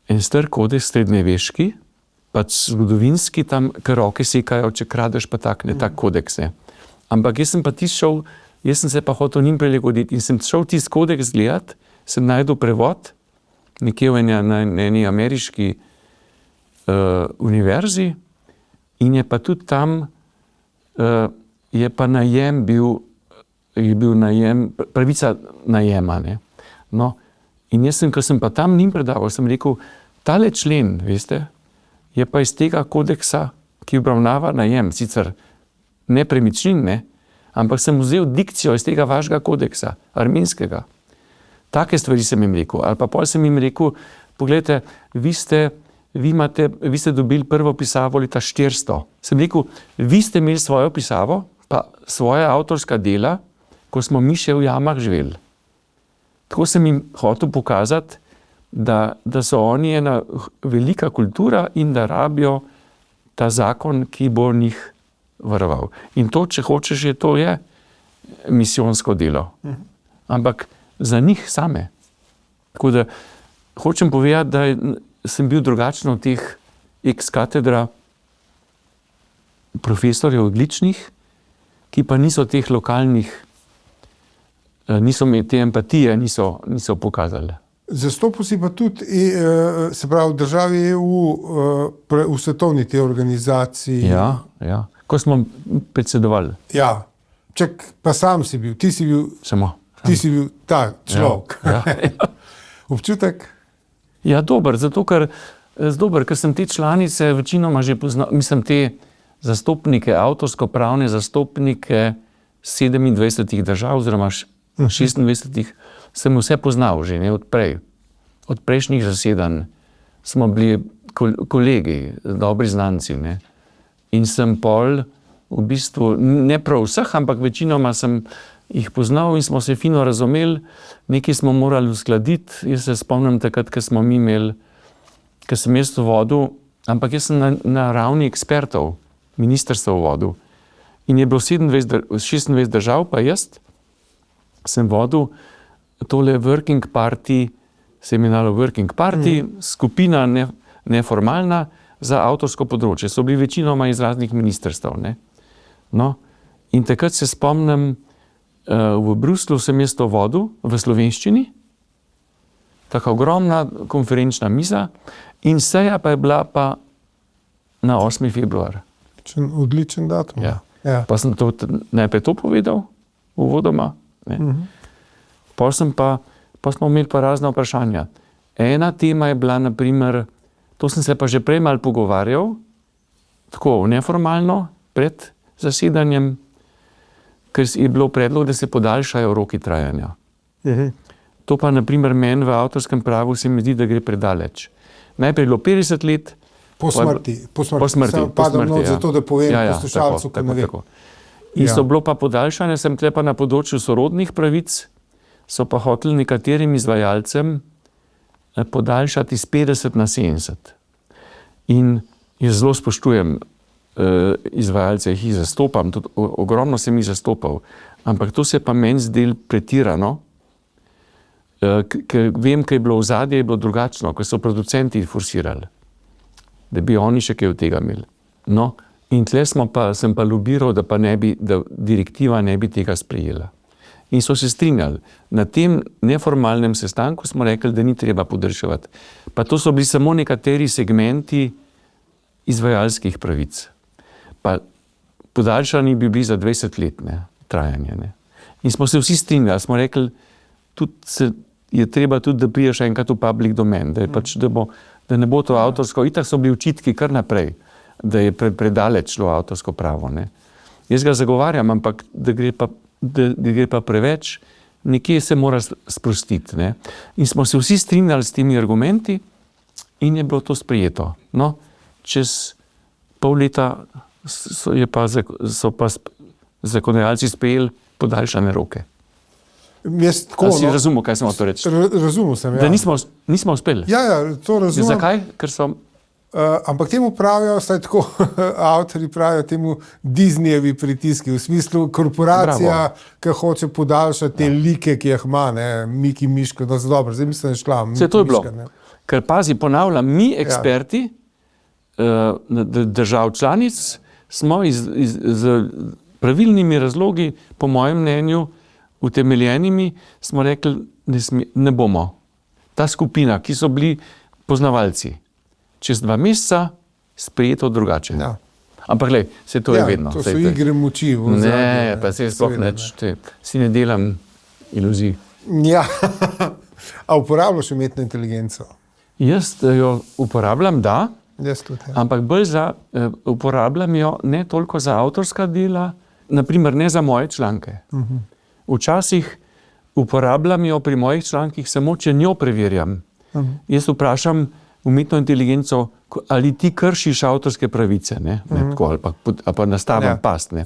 srednjeveški, pač zgodovinski, tam, ker roke sekajo, če kradeš, pa tak kodeks, ne. Ampak jaz sem se pa hotel njim prilagoditi in sem šel tisti kodeks gledati, sem najdel prevod nekje na eni ameriški univerzi in je pa tudi tam je pa najem bil najem, pravica najema. Ne? No, in jaz ko sem pa tam njim predaval, sem rekel, tale člen, veste, je pa iz tega kodeksa, ki obravnava najem, sicer nepremičnin, ne, ampak sem vzel dikcijo iz tega vašega kodeksa, armenskega. Take stvari sem jim rekel. Ali pa pol sem jim rekel, poglejte, vi ste dobili prvo pisavo leta 400. Sem rekel, vi ste imeli svojo pisavo, pa svoja avtorska dela, ko smo mi še v jamah živeli. Tako sem jim hotel pokazati, da so oni ena velika kultura in da rabijo ta zakon, ki bo njih varoval. In to, če hočeš, to je misijonsko delo. Ampak za njih same. Tako da hočem povedati, da sem bil drugačen od teh ex-katedra profesorjev odličnih, ki pa niso teh lokalnih, niso imeli te empatije, niso pokazali. Zastopil si pa tudi, se pravi, v državi EU, v svetovni te organizaciji. Ja. Ko smo predsedovali. Ja, pa sam si bil, ti si bil. Ti si bil ta človek. Ja. Občutek? Ja, dober, ker sem te članice večinoma že poznal, mislim, te zastopnike, avtorsko-pravne zastopnike 27 držav oziroma 26, sem vse poznal že, ne, odprej. Od prejšnjih zasedanj smo bili kolegi, dobri znanci, ne. In sem pol, v bistvu, ne prav vseh, ampak večinoma sem jih poznal in smo se fino razumeli, nekaj smo morali uskladiti. Jaz se spomnim takrat, ko sem jaz to vodil, ampak jaz sem na ravni ekspertov, ministrstva vodil. In je bilo 26 držav, pa jaz sem vodil tole Working Party, se je imenalo Working Party, skupina neformalna za avtorsko področje. So bili večinoma iz raznih ministrstev. Ne? No, in takrat se spomnim, v Bruslju sem jaz to vodil v slovenščini, taka ogromna konferenčna miza in seja pa je bila pa na 8. februar. Odličen datum. Ja. Pa sem najprej to povedal, uvodoma. Pa smo imeli pa razna vprašanja. Ena tema je bila, naprimer, to sem se pa že prej malo pogovarjal, tako neformalno, pred zasedanjem, ker je bilo predlog, da se podaljšajo roki trajanja. To pa, naprimer, meni v avtorskem pravu se mi zdi, da gre predaleč. Najprej je bilo 50 let. Po smrti. Zato, da povem poslušalcu, ko ne ve. In so bilo pa podaljšanje, sem tle pa na področju sorodnih pravic, so pa hoteli nekaterim izvajalcem podaljšati iz 50 na 70. In jaz zelo spoštujem izvajalce, jih zastopam, tudi ogromno sem jih zastopal, ampak to se pa meni zdelo pretirano, ker vem, kaj je bilo v zadnje, je bilo drugačno, ko so producenti forsirali, da bi oni še kaj od tega imeli. No, in tle sem pa lobiral, da direktiva ne bi tega sprejela. In so se strinjali. Na tem neformalnem sestanku smo rekli, da ni treba podaljševati. Pa to so bili samo nekateri segmenti izvajalskih pravic. Pa podaljšani bi bili za 20 let trajanje. Ne. In smo se vsi strinjali, smo rekli, je treba tudi, da priješ enkrat v public domain, da ne bo to avtorsko. Itak so bili očitki kar naprej, da je predaleč šlo avtorsko pravo. Ne. Jaz ga zagovarjam, ampak da gre pa preveč, nekje se mora sprostiti. Ne. In smo se vsi strinjali s temi argumenti in je bilo to sprejeto. No, čez pol leta so pa zakonodajalci sprejeli podaljšane roke. Si razumel, kaj sem hotel reči? Razumel sem, ja. Da nismo uspeli. Ja, to razumem. Zakaj? Ker so... ampak temu pravijo, saj tako avtori pravijo temu Disneyevi pritiski, v smislu korporacija, ki hoče podaljšati te like, ki jih ima, Miki Miško, da so dobro, zdaj mislim, da je šla. Vse to je bilo. Ker pazi, ponavljam, mi eksperti držav članic smo pravilnimi razlogi, po mojem mnenju, utemeljenimi, smo rekli, ne bomo. Ta skupina, ki so bili poznavalci, čez 2 meseca sprejeto drugače. Ja. Ampak glej, se to je vedno. To so igre moči. Ne, pa se sploh neč, si ne delam iluzij. Ja, a uporabljaš umetno inteligenco? Jaz jo uporabljam, da, Jaz tudi, ja. ampak bolj uporabljam jo ne toliko za avtorska dela, naprimer ne za moje članke. Včasih uporabljam jo pri mojih člankih samo, če njo preverjam. Jaz vprašam umetno inteligenco, ali ti kršiš avtorske pravice, ne? Tako, ali pa nastavim past. Ne?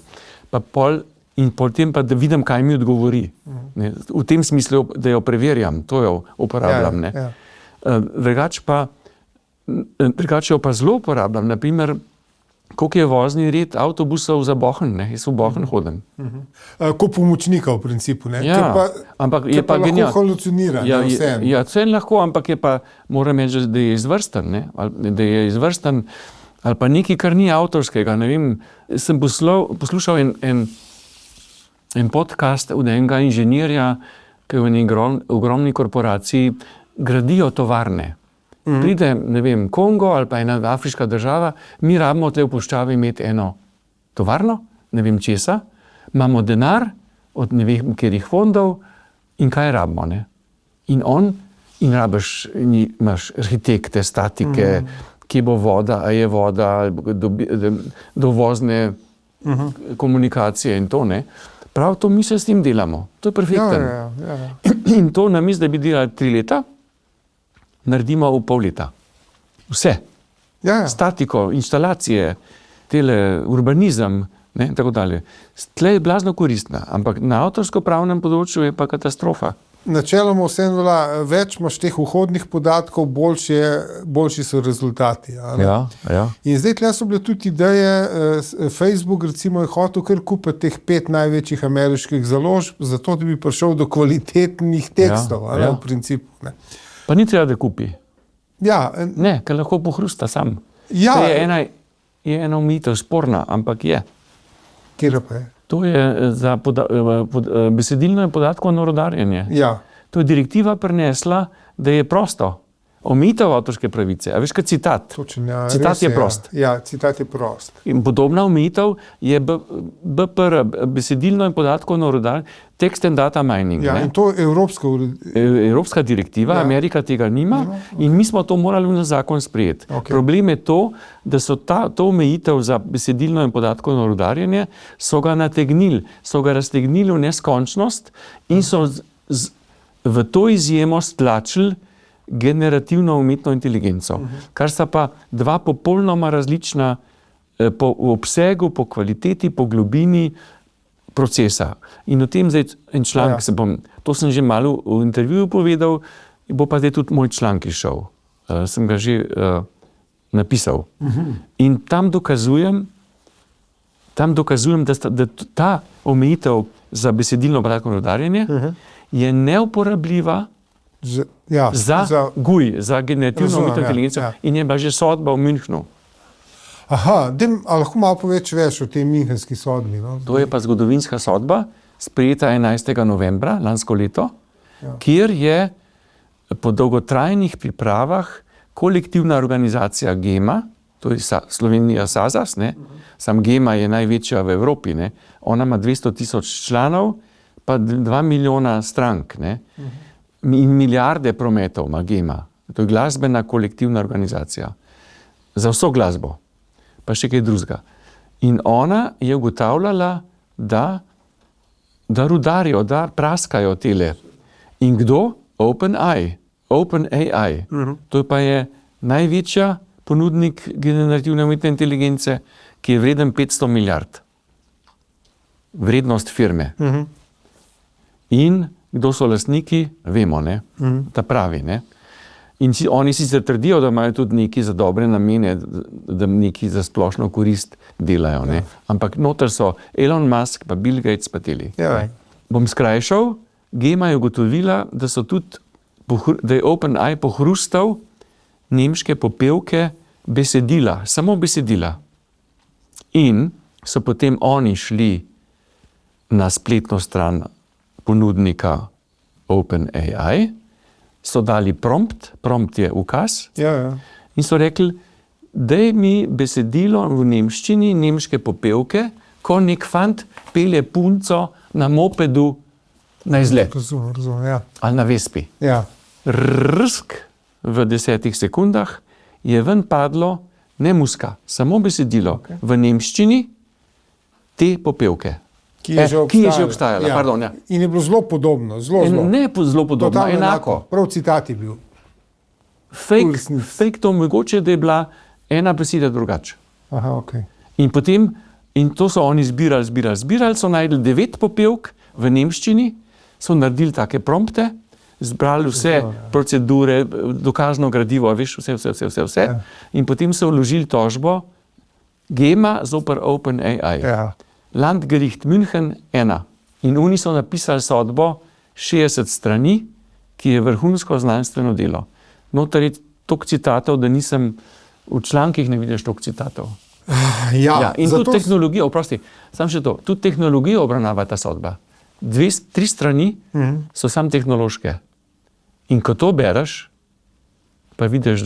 In potem pa da vidim, kaj mi odgovori. Ne? V tem smislu, da jo preverjam, to jo uporabljam. Ne? Drugače jo pa zelo uporabljam. Naprimer, koliko je vozni red avtobusov za Bohinj, ne? Jaz v Bohinj hodim. Kot pomočnika v principu, ne? Ja, ampak je pa genialno. Lahko halucinira, Ja, vse lahko, ampak je pa, moram reči, da je izvrsten, ne? Da je izvrsten, ali pa nekaj, kar ni avtorskega, ne vem. Sem poslušal en podcast od enega inženirja, ki v eni ogromni korporaciji gradijo tovarne. Pride, ne vem, Kongo ali pa ena afriška država, mi rabimo tle v puščavi imeti eno tovarno, ne vem česa, imamo denar od ne vem katerih fondov in kaj rabimo, ne? Imaš arhitekte, statike, kje bo voda, a je voda, dovozne komunikacije in to, ne? Prav to mi se s tem delamo. To je perfekten. Ja. In to namesto, da bi delali 3 leta, naredimo v pol leta. Vse. Ja. Statiko, instalacije, urbanizem, ne, tako dalje. Tle je blazno koristna, ampak na avtorsko-pravnem področju je pa katastrofa. Načeloma vseeno velja, več imaš teh vhodnih podatkov, boljši so rezultati. Ja. In zdaj tle so bile tudi ideje, Facebook recimo je hotel kar kupiti teh 5 največjih ameriških založb, zato da bi prišel do kvalitetnih tekstov, v principu. Ne. Pa ni treba, da kupi. Ja. Ne, ker lahko pohrusta sam. Ja. To je ena omejitev sporna, ampak je. Kjer pa je? To je za besedilno in podatkovno rudarjenje. Ja. To je direktiva prinesla, da je prosto. Omejitev avtorske pravice. A veš, kaj citat? Točno, ja, citat je prost. Ja, citat je prost. In podobna omejitev je BPR, besedilno in podatkovno rudarjenje, text and data mining. Ja, ne? in to je evropska direktiva, ja. Amerika tega nima, in mi smo to morali v zakon sprejeti. Okay. Problem je to, da so to omejitev za besedilno in podatkovno rudarjenje, so ga raztegnili v neskončnost in so v to izjemo stlačili generativno umetno inteligenco, kar sta pa 2 popolnoma različna po obsegu, po kvaliteti, po globini procesa. In o tem zdaj en članek to sem že malo v intervjuju povedal, bo pa zdaj tudi moj članek išel. Sem ga že napisal. In tam dokazujem, da ta omejitev za besedilno podatkovno rudarjenje je neuporabljiva za GUI, za generativno umetno inteligenco, in je bila že sodba v Münchnu. Aha, a lahko malo več o tej münchenski sodbi? No? To je pa zgodovinska sodba, sprejeta 11. novembra lansko leto, kjer je po dolgotrajnih pripravah kolektivna organizacija GEMA, to je Slovenija SAZAS, ne? Sam GEMA je največja v Evropi, ne? Ona ima 200,000 članov, pa 2 milijona strank, ne? In milijarde prometov ima GEMA. To je glasbena kolektivna organizacija. Za vso glasbo. Pa še kaj drugega. In ona je ugotavljala, da rudarijo, da praskajo tele. In kdo? OpenAI. To pa je največja ponudnik generativne umetne inteligence, ki je vreden 500 milijard. Vrednost firme. In kdo so lastniki, vemo, ne? Ta pravi, ne? In oni sicer trdijo, da imajo tudi neki za dobre namene, da neki za splošno korist delajo, ne? Ampak noter so Elon Musk, pa Bill Gates, pa teli. Bom skrajšal, GEMA je ugotovila, da je OpenAI pohrustal nemške popevke besedila, samo besedila. In so potem oni šli na spletno stran ponudnika OpenAI, so dali prompt je ukaz, in so rekli, daj mi besedilo v nemščini, nemške popevke, ko nek fant pelje punco na mopedu na izlet. Razumem, ja. Ali na Vespi. Ja. Rsk v 10 sekundah je ven padlo, ne muska, samo besedilo v nemščini te popevke. Ki je že obstajala. Ja. Pardon, ja. In je bilo zelo podobno. Ne zelo podobno, totalno enako. Prav citat je bil. Fake to mogoče, da je bila ena beseda drugače. Aha, okay. In to so oni zbirali, so najdli 9 popevk v nemščini, so naredili take prompte, zbrali vse procedure, dokazno gradivo, veš, vse. Ja. In potem so vložili tožbo GEMA zoper OpenAI. Ja. Landgericht München 1. In oni so napisali sodbo 60 strani, ki je vrhunsko znanstveno delo. Notar je toliko citatov, da nisem v člankih ne vidiš toliko citatov. Ja, in tudi tehnologijo, samo še to, tudi tehnologijo obravnava ta sodba. 3 strani so samo tehnološke. In ko to bereš, pa vidiš,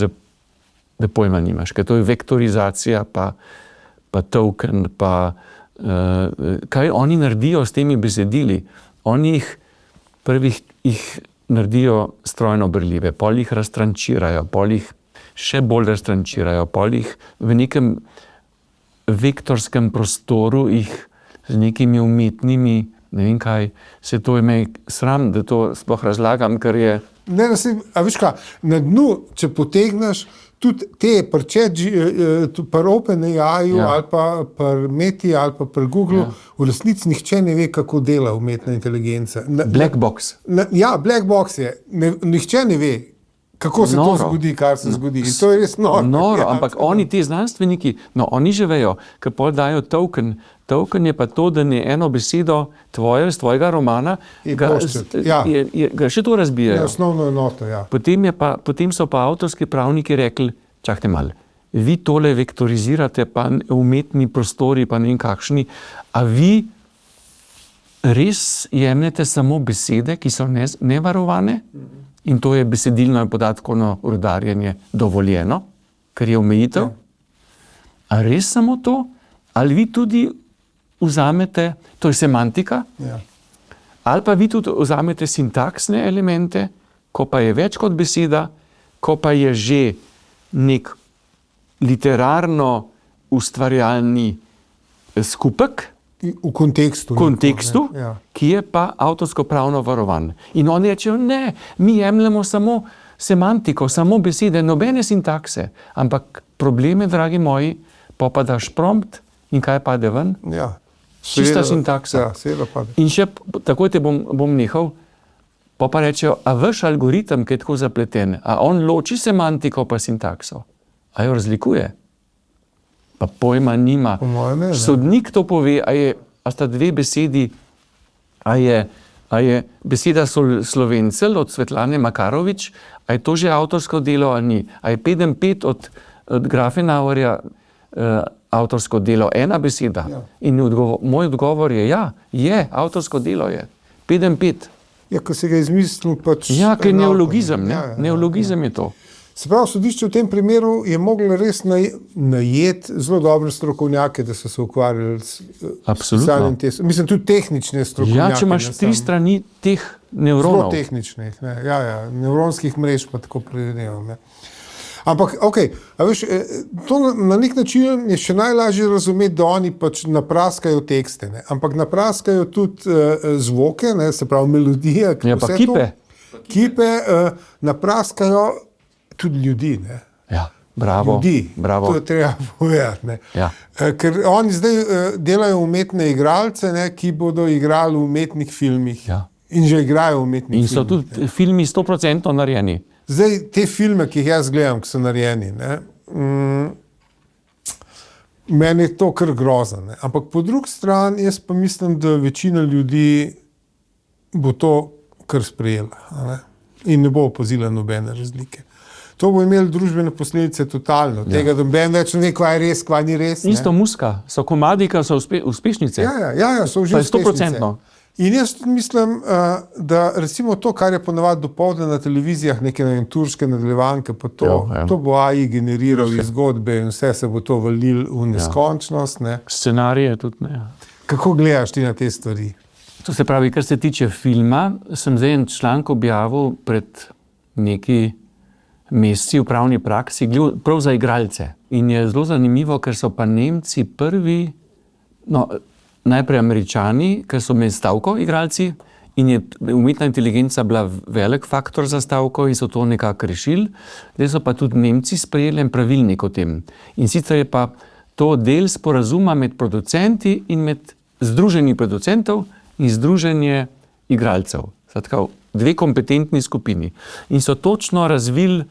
da pojma nimaš, ker to je vektorizacija, pa token, pa kaj oni naredijo s temi besedili. Oni jih naredijo strojno berljive, pol jih raztrančirajo, pol jih še bolj raztrančirajo, pol jih v nekem vektorskem prostoru jih z nekimi umetnimi, ne vem kaj, se to ime sram, da to sploh razlagam, ker je... A veš kaj, na dnu, če potegneš, tudi te pri OpenAI-ju ali pa pri Meti ali pa pri Google, v resnici nihče ne ve, kako dela umetna inteligenca. Black box. Black box je. Nihče ne ve, kako se to zgodi, kar se zgodi. In to je res noro. Ampak oni, ti znanstveniki, oni že vejo, ker pol dajo token. Token je pa to, da ne eno besedo iz tvojega romana ga še to razbijajo. Osnovno enoto, ja. Potem so pa avtorski pravniki rekli, čakajte malo, vi tole vektorizirate, pa umetni prostori, pa ne vem kakšni, a vi res jemljete samo besede, ki so nevarovane, in to je besedilno in podatkovno rudarjenje dovoljeno, ker je omejitev. A res samo to? Ali vi tudi vzamete, to je semantika, ali pa vi tudi vzamete sintaksne elemente, ko pa je več kot beseda, ko pa je že nek literarno ustvarjalni skupek, v kontekstu, ki je pa avtorsko pravno varovan. In oni rečejo, ne, mi jemljemo samo semantiko, samo besede, nobene sintakse, ampak probleme, dragi moji, pa daš prompt in kaj pade ven? Ja. Čista sintaksa. In še takoj te bom nehal, pa rečejo, a vaš algoritem, ki je tako zapleten, a on loči semantiko pa sintakso? A jo razlikuje? Pa pojma nima. Sodnik to pove, a sta 2 besedi, a je beseda Slovencel od Svetlane Makarovič, a je to že avtorsko delo ali ni? A je 5 od Grafenauerja avtorsko delo, ena beseda? Ja. In moj odgovor je, je, avtorsko delo je. 5. Ja, ko se ga izmislil pač... Ja, ker je neologizem, neologizem je to. Se pravi, sodišče v tem primeru je moglo res najeti zelo dobre strokovnjake, da so se ukvarjali s pisanjem te... Mislim, tudi tehnične strokovnjake. Ja, če imaš 3 strani teh nevronov. Zelo tehničnih, nevronskih mrež pa tako predvidevam. Ampak, a veš, to na nek način je še najlažje razumeti, da oni pač napraskajo tekste, ampak napraskajo tudi zvoke, se pravi melodije. Ja, pa kipe. Kipe napraskajo tudi ljudi, Ja, bravo. Ljudi, bravo. To je treba povedati, Ja. Ker oni zdaj delajo umetne igralce, ki bodo igrali v umetnih filmih. Ja. In že igrajo v umetnih filmih. In so tudi filmi 100% narejeni. Zdaj, te filme, ki jih jaz gledam, ki so narejeni, meni je to kar grozno. Ampak po drugi strani, jaz pa mislim, da večina ljudi bo to kar sprejela in ne bo opazila nobene razlike. To bo imelo družbene posledice totalno. Tega, da noben več ne ve, kva je res, kva ni res. Isto muska, so komadi, ki so uspešnice. Ja, so že uspešnice. 100%. In jaz tudi mislim, da recimo to, kar je ponovadi dopoldne na televizijah, neke turške nadaljevanke, pa to bo AI generiral iz zgodbe in vse se bo to valil v neskončnost. Ne. Scenarije tudi ne. Kako gledaš ti na te stvari? To se pravi, kar se tiče filma, sem zdaj en članek objavil pred neki meseci v pravni praksi, prav za igralce. In je zelo zanimivo, ker so pa Nemci prvi, najprej Američani, ker so imeli stavko igralci in je umetna inteligenca bila velik faktor za stavko in so to nekako rešili. Zdaj so pa tudi Nemci sprejeli en pravilnik o tem. In sicer je pa to del sporazuma med producenti in med združenji producentov in združenje igralcev. Tako, dve kompetentni skupini. In so točno razvili,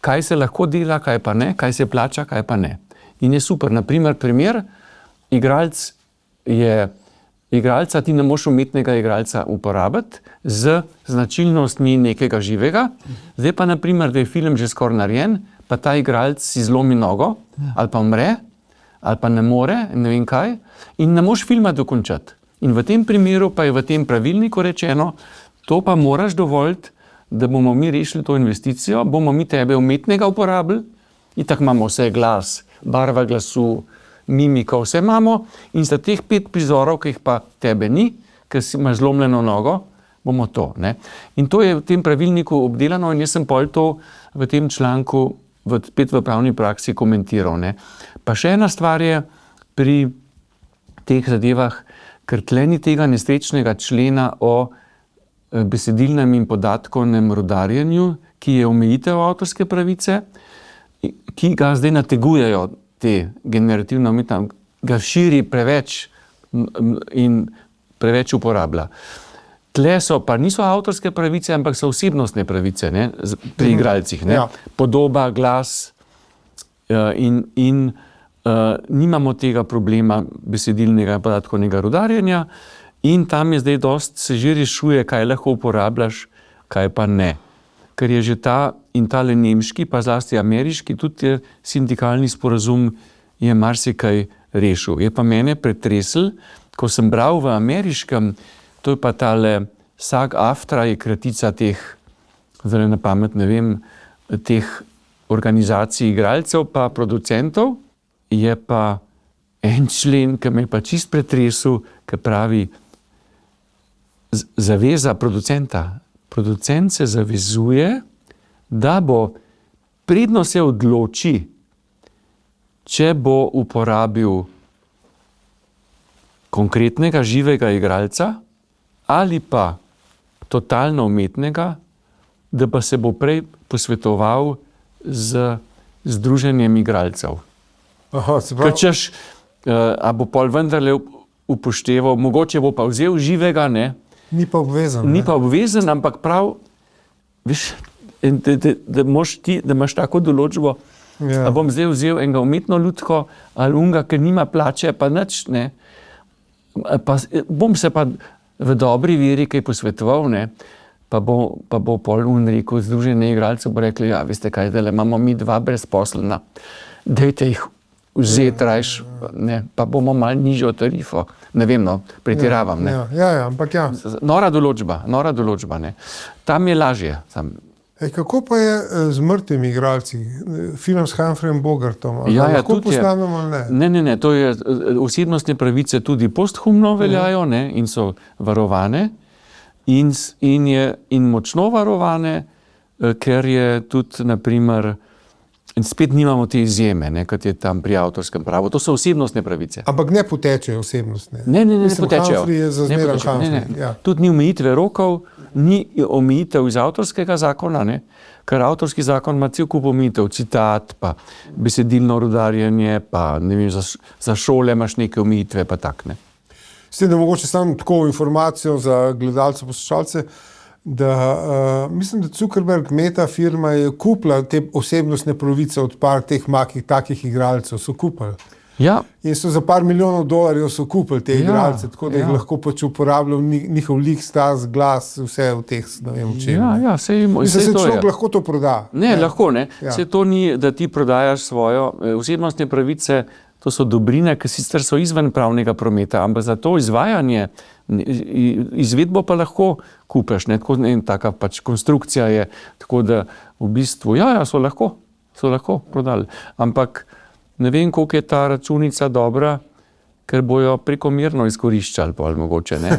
kaj se lahko dela, kaj pa ne, kaj se plača, kaj pa ne. In je super. Naprimer, igralca ti ne moš umetnega igralca uporabiti z značilnostmi nekega živega. Zdaj pa, naprimer, da je film že skoraj narejen, pa ta igralec si zlomi nogo, ali pa umre, ali pa ne more, ne vem kaj, in ne moš filma dokončati. In v tem primeru pa je v tem pravilniku rečeno, to pa moraš dovoliti, da bomo mi rešili to investicijo, bomo mi tebe umetnega uporabili, in tako imamo vse glas, barva glasu, mimiko, vse imamo, in za teh 5 prizorov, ki jih pa tebe ni, ker si imaš zlomljeno nogo, bomo to. Ne? In to je v tem pravilniku obdelano in jaz sem pol to v tem članku spet v pravni praksi komentiral. Ne? Pa še ena stvar je pri teh zadevah, ker tle ni tega nesrečnega člena o besedilnem in podatkovnem rudarjenju, ki je omejitev avtorske pravice, ki ga zdaj nategujejo te generativne umetnosti, ga širi preveč in preveč uporablja. Tle pa niso avtorske pravice, ampak so osebnostne pravice, ne, pri igralcih. Ne. Podoba, glas in nimamo tega problema besedilnega in podatkovnega rudarjenja in tam je zdaj se že rešuje, kaj lahko uporabljaš, kaj pa ne. Ker je že tale nemški, pa zlasti ameriški, tudi sindikalni sporazum je marsikaj rešil. Je pa mene pretresel, ko sem bral v ameriškem, to je pa tale SAG-AFTRA, je kratica teh, zdaj na pamet ne vem, teh organizacij igralcev pa producentov, je pa en člen, ki me je pa čist pretresel, ki pravi zaveza producenta. Producent se zavezuje, da bo predno se odloči, če bo uporabil konkretnega živega igralca ali pa totalno umetnega, da pa se bo prej posvetoval z združenjem igralcev. Ker češ, a bo pol vendarle upošteval, mogoče bo pa vzel živega, ne? Ni pa obvezen. Ni pa obvezen, ampak prav, veš, da imaš tako določbo, da bom zdaj vzel enega umetno lutko ali unga, ker nima plače, pa nič, ne. Pa bom se pa v dobri veri kaj posvetoval, ne. Pa bo pol rekel, združenje igralcev bo rekli, ja, veste kaj, dele, imamo mi 2 brezposelna, dajte jih vzeti rajš, ne, pa bomo malo nižjo tarifo. Ne vem, no, pretiravam, ne. Ampak ja. Nora določba, ne. Tam je lažje. Kako pa je z mrtvimi igralci? Film s Humphreyjem Bogartom, lahko posnamemo ali ne? Ne, to je, osebnostne pravice tudi posthumno veljajo, ne, in so varovane in močno varovane, ker je tudi, naprimer, in spet nimamo te izjeme, ne, kot je tam pri avtorskem pravu. To so osebnostne pravice. Ampak ne potečejo osebnostne. Ne potečejo. Humphrey je za zmeraj Humphrey. Ja. Tudi ni omejitve rokov, ni omejitev iz avtorskega zakona, ne, ker avtorski zakon ima cel kup omejitev, citat, pa besedilno rudarjenje, pa ne vem, za šole imaš neke omejitve, pa tak, ne. S tem, da mogoče samo tako informacijo za gledalce, poslušalce, da mislim, da Zuckerberg, Meta firma je kupila te osebnostne pravice od par teh takih igralcev, so kupili. Ja. In so za par milijonov dolarjev so kupili te igralce, tako da jih lahko pač uporabljajo njihov lik, stas, glas, vse v teh, ne vem, čem. Ja, sej se to človek lahko to proda. Ne, lahko, ne. Sej to ni, da ti prodajaš svojo osebnostne pravice, to so dobrine, ki sicer so izven pravnega prometa, ampak za to izvajanje, izvedbo pa lahko kupiš, ne, tako taka pač konstrukcija je, tako da v bistvu, so lahko prodali, ampak ne vem, koliko je ta računica dobra, ker bojo prekomerno izkoriščali, ali mogoče, ne?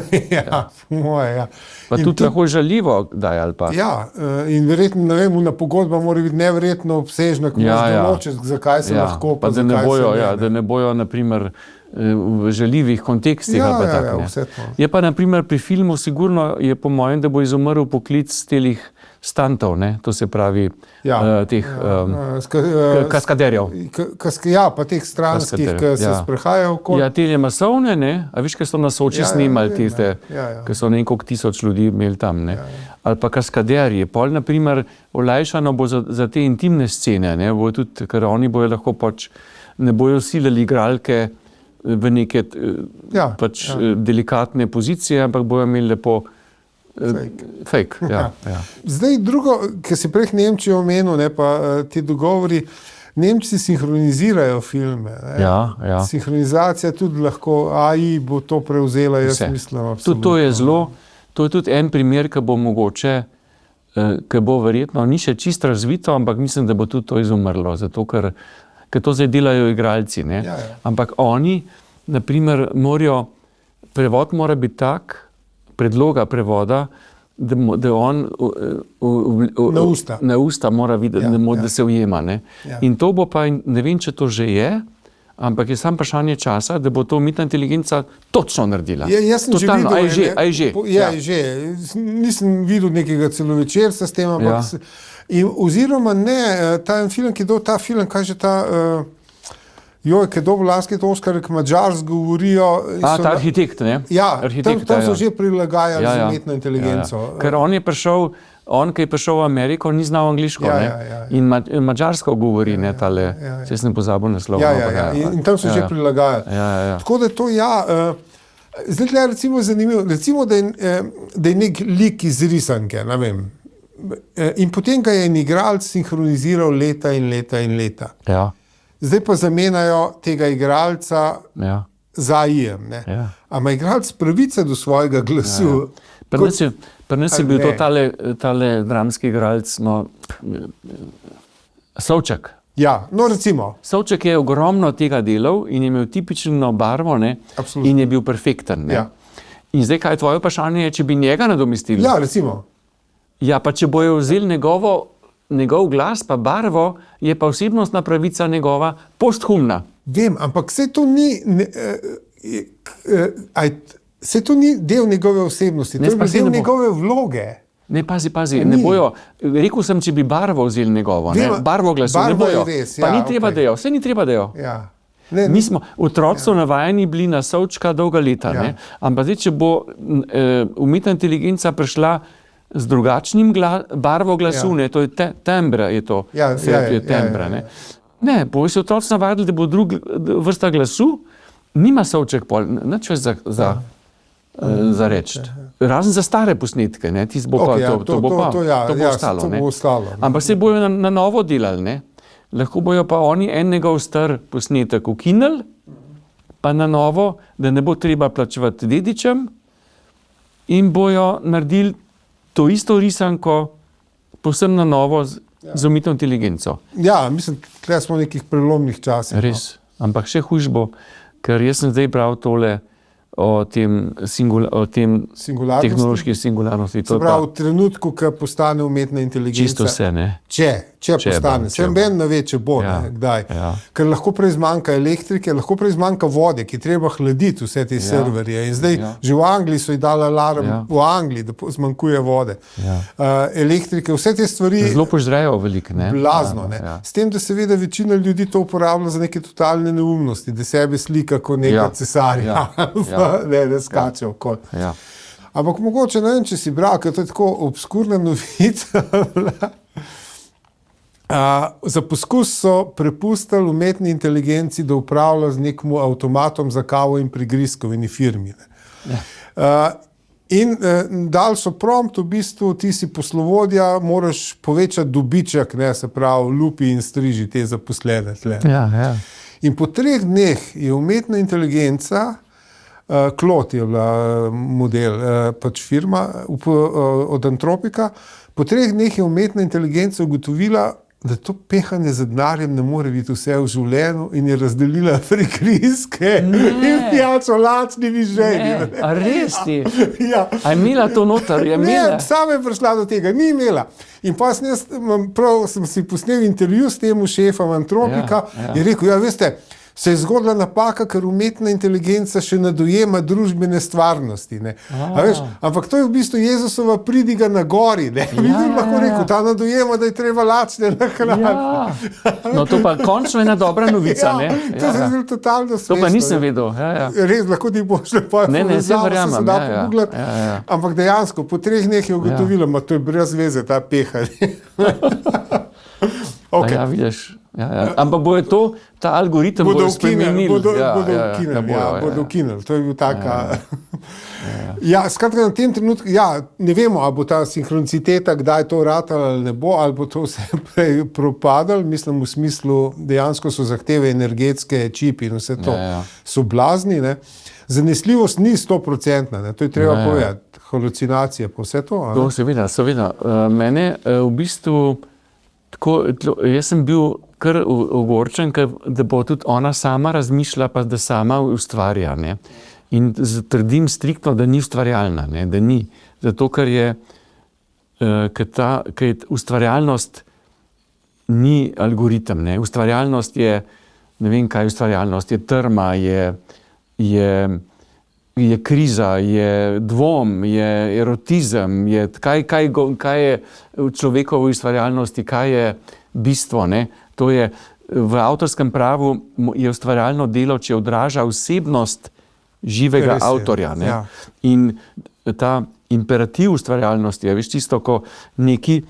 moje. Pa in tudi lahko žaljivo daj, ali pa. Ja, in verjetno, ne vem, na pogodba mora biti neverjetno obsežna, ko moraš določiti, zakaj se lahko, pa da ne bojo, da ne bojo, na primer, v žaljivih kontekstih, ali pa tako, vse to. Je pa, na primer, pri filmu sigurno je po mojem, da bo izumrl poklic telih stantov, ne? To se pravi teh kaskaderjev. Pa teh stranskih, ki se sprehajajo okoli. Ja, te masovne, ne? A viš, kaj so na Soči snimali tiste, ki so nekoliko tisoč ljudi imeli tam, ne? Ali pa kaskaderji. Pol, na primer, olajšano bo za te intimne scene, ne? Bo tudi, ker oni bojo lahko ne bojo silili igralke v neke delikatne pozicije, ampak bojo imeli lepo fake. Zdaj drugo, ki si prej Nemčijo omenil, ne, pa ti dogovori, Nemci sinhronizirajo filme. Ne. Sinhronizacija tudi lahko, AI bo to prevzela, jaz mislim. To je tudi en primer, ki bo mogoče, ki bo verjetno, ni še čisto razvito, ampak mislim, da bo tudi to izumrlo, zato ker to zdaj delajo igralci, ne. Ampak oni, na primer, prevod mora biti tak, predloga prevoda, da on na usta mora videti, da se ujema. Ne? In to bo pa, ne vem, če to že je, ampak je samo vprašanje časa, da bo to umetna inteligenca točno naredila. Jaz sem totalno, že videl. Nisem videl nekega celovečerca s tem, ampak oziroma ne, ta film, ki je ta film, kaj že ta... ki je dobil lanski Oskar, ki Madžarsko govorijo... ta arhitekt, ne? Tam so že prilagajali z umetno inteligenco. Ker on, ki je prišel v Ameriko, ni znal angliško, ne? In madžarsko govori, ne, tale, če sem pozabil naslov. In tam so že prilagajali. Tako da to, zdaj je recimo zanimivo, recimo, da je nek lik iz risanke, ne vem, in potem ga je en igralec sinhroniziral leta in leta in leta. Zdaj pa zamenjajo tega igralca za AI-jem. Ama igralec pravice do svojega glasu. Pri nas je bil to tale dramski igralec, Savček. Recimo. Savček je ogromno tega delal in je imel tipično barvo, ne, in je bil perfekten. Ne. In zdaj, kaj je tvoje vprašanje, če bi njega nadomestili? Recimo. Pa če bojo vzeli njegov glas pa barvo, je pa osebnostna pravica njegova posthumna. Vem, ampak vse to ni del njegove osebnosti, to je del njegove vloge. Ne, pazi, ne bojo, rekel sem, če bi barvo vzeli njegovo, barvo glasu, ne bojo, pa ni treba dejo, vse ni treba dejo. Mi smo, otroci so navajeni bili na Savčka dolga leta, ne? Ampak zdaj, če bo umetna inteligenca prišla z drugačnim barvo glasu, ne, to je tembra, je to, tembra, ne. Ne, bojo se otroci navadili, da bo druga vrsta glasu, nima Savček pol, nič več za reči. Razen za stare posnetke, ne, to bo ostalo. Ampak se bojo na novo delali, ne. Lahko bojo pa oni en njegov star posnetek ukinili, pa na novo, da ne bo treba plačevati dedičem, in bojo naredili to isto risanko povsem na novo z umetno inteligenco. Mislim, tukaj smo v nekih prelomnih časih. Res, ampak še hujš bo, ker jaz sem zdaj bral tole o tem tehnološki singularnosti. Se pravi, v trenutku, ko postane umetna inteligenca. Čisto vse, ne. Če postane. Se ben ne ve, če bo, kdaj. Ker lahko prej zmanjka elektrike, lahko prej zmanjka vode, ki treba hladiti vse te serverje. In zdaj, že v Angliji so ji dali alarm, v Angliji, da zmanjkuje vode. Elektrike, vse te stvari... Zelo požrejo veliko, ne. Blazno, ne. S tem, da seveda večina ljudi to uporablja za neke totalne neumnosti, da sebe slika kot neka cesarja. Ne skače okoli. Ampak mogoče, ne vem, če si bral, ker to je tako obskurna novica. Za poskus so prepustili umetni inteligenci, da upravlja z nekim avtomatom za kavo in prigrizke v eni firmi. In dali so prompt, v bistvu ti si poslovodja, moraš povečati dobiček, ne, se pravi, lupi in striži te zaposlene. In po 3 dneh je umetna inteligenca, Claude je bila model, pač firma od Antropika, po 3 dneh je umetna inteligenca ugotovila, da to pehanje za denarjem ne more biti vse v življenju in je razdelila prigrizke in pijačo lačnimi ženi. A res ti? Ja. A je imela to noter? Ne, sama je prišla do tega, ni imela. In pa sem si posnel intervju s tem šefom Antropika in rekel, veste, se je zgodila napaka, ker umetna inteligenca še ne dojema družbene stvarnosti. Ne. Ampak to je v bistvu Jezusova pridiga na gori. Lahko rekel, ta ne dojema, da je treba lačne nahraniti. No, to pa končno ena dobra novica. To je zelo totalno smešno. To pa nisem vedel. Res, lahko ti boš lepo verjamem. Ampak dejansko, po 3 dneh je ugotovila, to je brez veze, ta pehanje. Okay. Ja, vidiš. Ampak bojo to, ta algoritem bodo spremenili. Bodo ukinili. To je bil taka... Skratka, na tem trenutku, ne vemo, ali bo ta sinhroniciteta, kdaj to ratalo ali ne bo, ali bo to vse prej propadalo. Mislim, v smislu, dejansko so zahteve energetske, čipi in vse to so blazni. Ne. Zanesljivost ni 100%, to je treba povedati. Halucinacije, pa vse to. To seveda. Mene v bistvu jaz sem bil kar ogorčen, da bo tudi ona sama razmišlja, pa da sama ustvarja. Ne? In trdim striktno, da ni ustvarjalna, ne? Da ni. Zato, ker je ustvarjalnost ni algoritem. Ne? Ustvarjalnost je, ne vem kaj je ustvarjalnost, je trma, je kriza, je dvom, je erotizem, kaj je v človekovi ustvarjalnosti, kaj je bistvo. Ne? To je, v avtorskem pravu je ustvarjalno delo, če odraža osebnost živega avtorja. Ne? In ta imperativ ustvarjalnosti je, veš, čisto, ko neki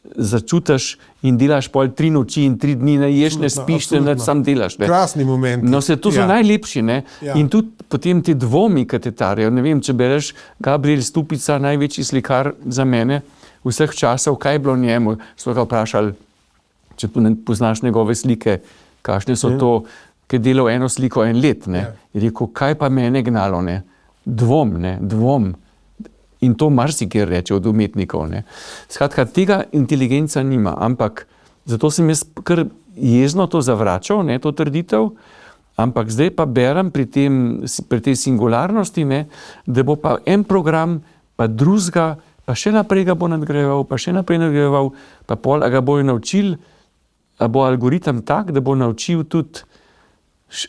začutiš in delaš pol 3 noči in 3 dni, ne ješ, ne spiš, ne sam delaš. Ne. Krasni momenti. No, to so najlepši. Ne. In tudi potem ti dvomi, ki te tarijo. Ne vem, če bereš Gabriel Stupica, največji slikar za mene vseh časov, kaj je bilo njemu, so ga vprašali, če poznaš njegove slike, kakšne so to, ki je delal eno sliko 1 let. Ne. Je rekel, kaj pa mene gnalo? Ne. Dvom. In to marsikjer reče od umetnikov. Ne. Skratka, tega inteligenca nima, ampak zato sem jaz kar jezno to zavračal, ne, to trditev, ampak zdaj pa berem pri tej singularnosti, ne, da bo pa en program, pa drugega, pa še naprej ga bo nadgrajeval, pa pol, a ga bojo naučili, a bo algoritem tak, da bo naučil tudi,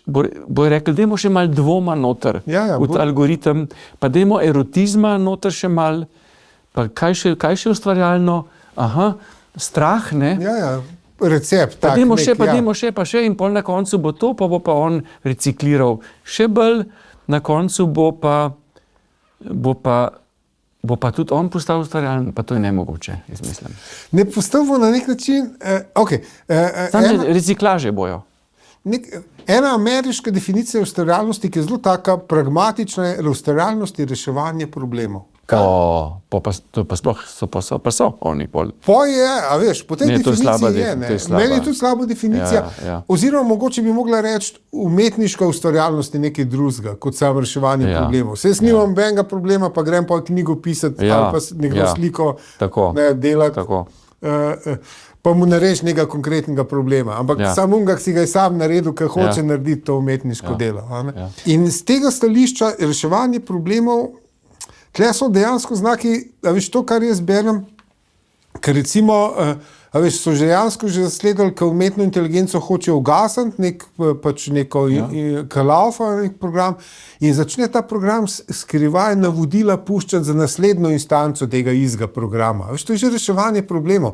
bojo rekli, dajmo še malo dvoma noter v algoritem, pa dajmo erotizma noter še malo, pa kaj še ustvarjalno, strah, ne? Recept. Pa dajmo še, pa še in pol na koncu bo to, pa bo pa on recikliral še bolj, na koncu bo pa tudi on postal ustvarjalen, pa to je nemogoče, jaz mislim. Ne postal bo na nek način, reciklaže bojo. Ena ameriška definicija ustvarjalnosti, ki je zelo taka pragmatična, je ustvarjalnost je reševanje problemov. To pa so oni pol. Po tej definiciji je. Meni je tudi slaba definicija. Oziroma, mogoče bi mogla reči, umetniška ustvarjalnost je nekaj drugega, kot samo reševanje problemov. Jaz nimam benga problema, pa grem pa knjigo pisati, ali pa nekdo sliko delati. Pa mu narediš nekaj konkretnega problema. Ampak samo unga, ki si ga je sam naredil, ker hoče narediti to umetniško delo. In z tega stališča reševanje problemov, tle so dejansko znaki, to, kar jaz berem, ker recimo, so dejansko že zasledali, ker umetno inteligenco hoče ugasniti, neko kalaufa, nek program, in začne ta program skrivaj navodila puščati za naslednjo instanco tega istega programa. To je že reševanje problemov.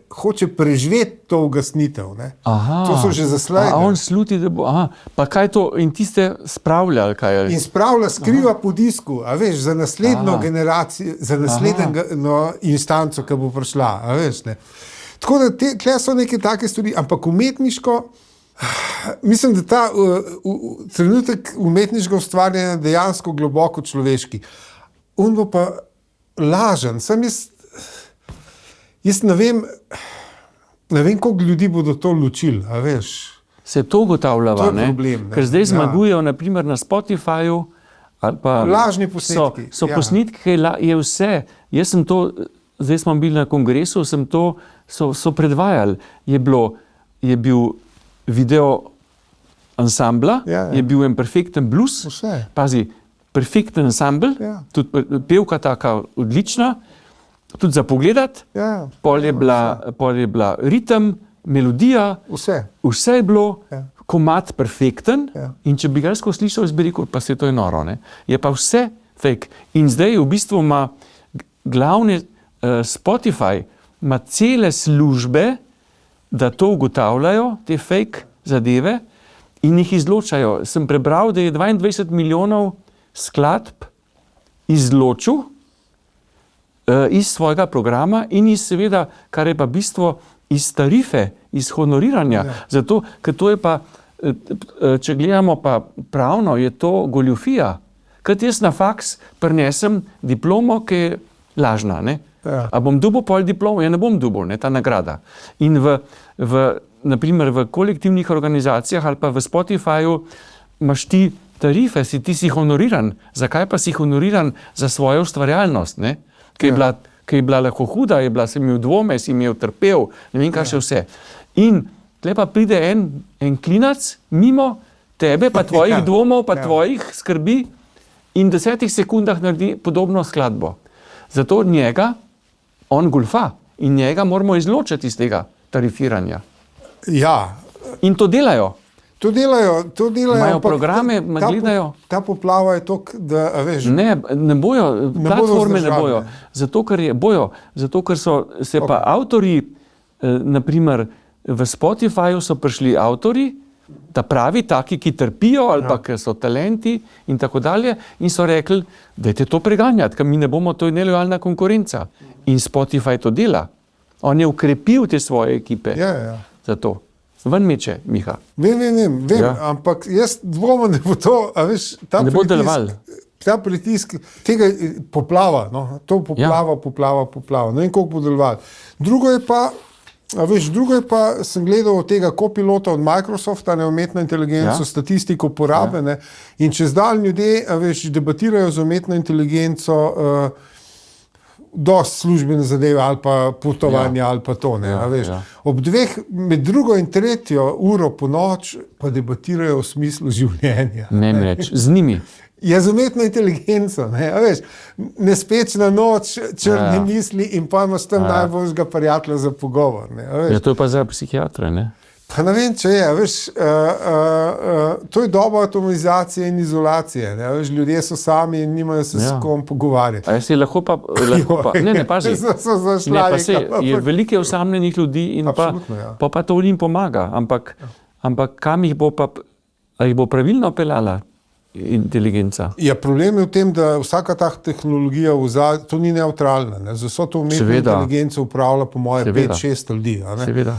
Hoče preživeti to ugasnitev. Ne? To so že zasledili. A on sluti, da bo, pa kaj to, in tiste spravlja, kaj je? In spravlja, skriva po disku, za naslednjo generacijo, za naslednjo instanco, ki bo prišla, ne? Tako da tle so neke take stvari, ampak umetniško, mislim, da ta trenutek umetniškega ustvarjanja dejansko globoko človeški. On bo pa lažen. Sam jaz ne vem, koliko ljudi bodo to ločili, a veš. Se to ugotavljava, To je problem, ne. ker zdaj Ja. zmagujejo naprimer na Spotifyju ali pa Lažni posnetki, So ja. posnetki, je vse. Jaz sem to, zdaj smo bili na kongresu, so predvajali. Je bil video ansambla, Ja. je bil en perfekten blues, Vse. pazi, perfekten ansambl, Ja. tudi pevka taka odlična, tudi za pogledati, Ja, pol je bila ritem, melodija, vse je bilo, Ja. komad perfekten, Ja. in če bi ga jaz slišal, jaz bi rekel, pa se to je noro, ne? Je pa vse fake. In zdaj v bistvu ima glavni Spotify, ima cele službe, da to ugotavljajo, te fake zadeve, in jih izločajo. Sem prebral, da je 22 milijonov skladb izločil iz svojega programa in iz seveda, kar je pa bistvo, iz tarife, iz honoriranja. Ja. Zato, ker to je pa, če gledamo pa pravno, je to goljufija. Kad jaz na faks prinesem diplomo, ki je lažna, ne? Ja. A bom dobil pol diplomo? Ja, ne bom dobil, ne, ta nagrada. In naprimer v kolektivnih organizacijah ali pa v Spotifyju imaš ti tarife, ti si honoriran. Zakaj pa si honoriran za svojo ustvarjalnost, ne? Ki je bila lahko huda, si imel dvome, si imel trpel, ne vem kaj še vse. In tle pa pride en klinac mimo tebe, pa tvojih dvomov, pa tvojih skrbi in v 10 sekundah naredi podobno skladbo. Zato on golfa in njega moramo izločiti iz tega tarifiranja. Ja. In to delajo. To delajo. Imajo programe, gledajo. Ta poplava je to, da, a veš. Ne bojo, platforme ne bojo. Zato, ker so se pa avtorji, naprimer v Spotifyju so prišli avtorji, ta pravi, taki, ki trpijo ali pa ki so talenti in tako dalje, in so rekli, dajte to preganjati, ker mi ne bomo, to je nelojalna konkurenca. In Spotify to dela. On je ukrepil te svoje ekipe. Ja. Zato. Ven meče, Miha. Vem, ja. Ampak jaz dvomim, da bo to, a veš, ne bo deloval. Ta pritisk, tega poplava, no, to poplava. Ne vem, koliko bo deloval. Drugo je pa, sem gledal od tega kopilota od Microsofta, umetno inteligenco, statistiko porabe, ne, in čez dan ljudje, a veš, debatirajo z umetno inteligenco, dosti službene zadeve ali pa potovanja ali pa to, ne, a veš. Ob med drugo in tretjo uro po noč pa debatirajo o smislu življenja. Ne mi reč, z njimi. Je z umetno inteligenco, ne, a veš, nespečna noč, črne misli in pa imaš tam najboljšega prijatelja za pogovor, ne, a veš. Ja, to je pa za psihiatre, ne? Pa ne vem, če je, veš, to je doba atomizacije in izolacije, ne, veš, ljudje so sami in nimajo se s kom pogovarjati. A jaz si lahko pa, ne, pazi, je velike osamljenih ljudi in pa to njim pomaga, ampak kam jih bo pa, a jih bo pravilno peljala inteligenca? Ja, problem je v tem, da vsaka ta tehnologija to ni neutralna, ne, za vso to umetno inteligenco upravlja po moje 5-6 ljudi, a ne. Seveda.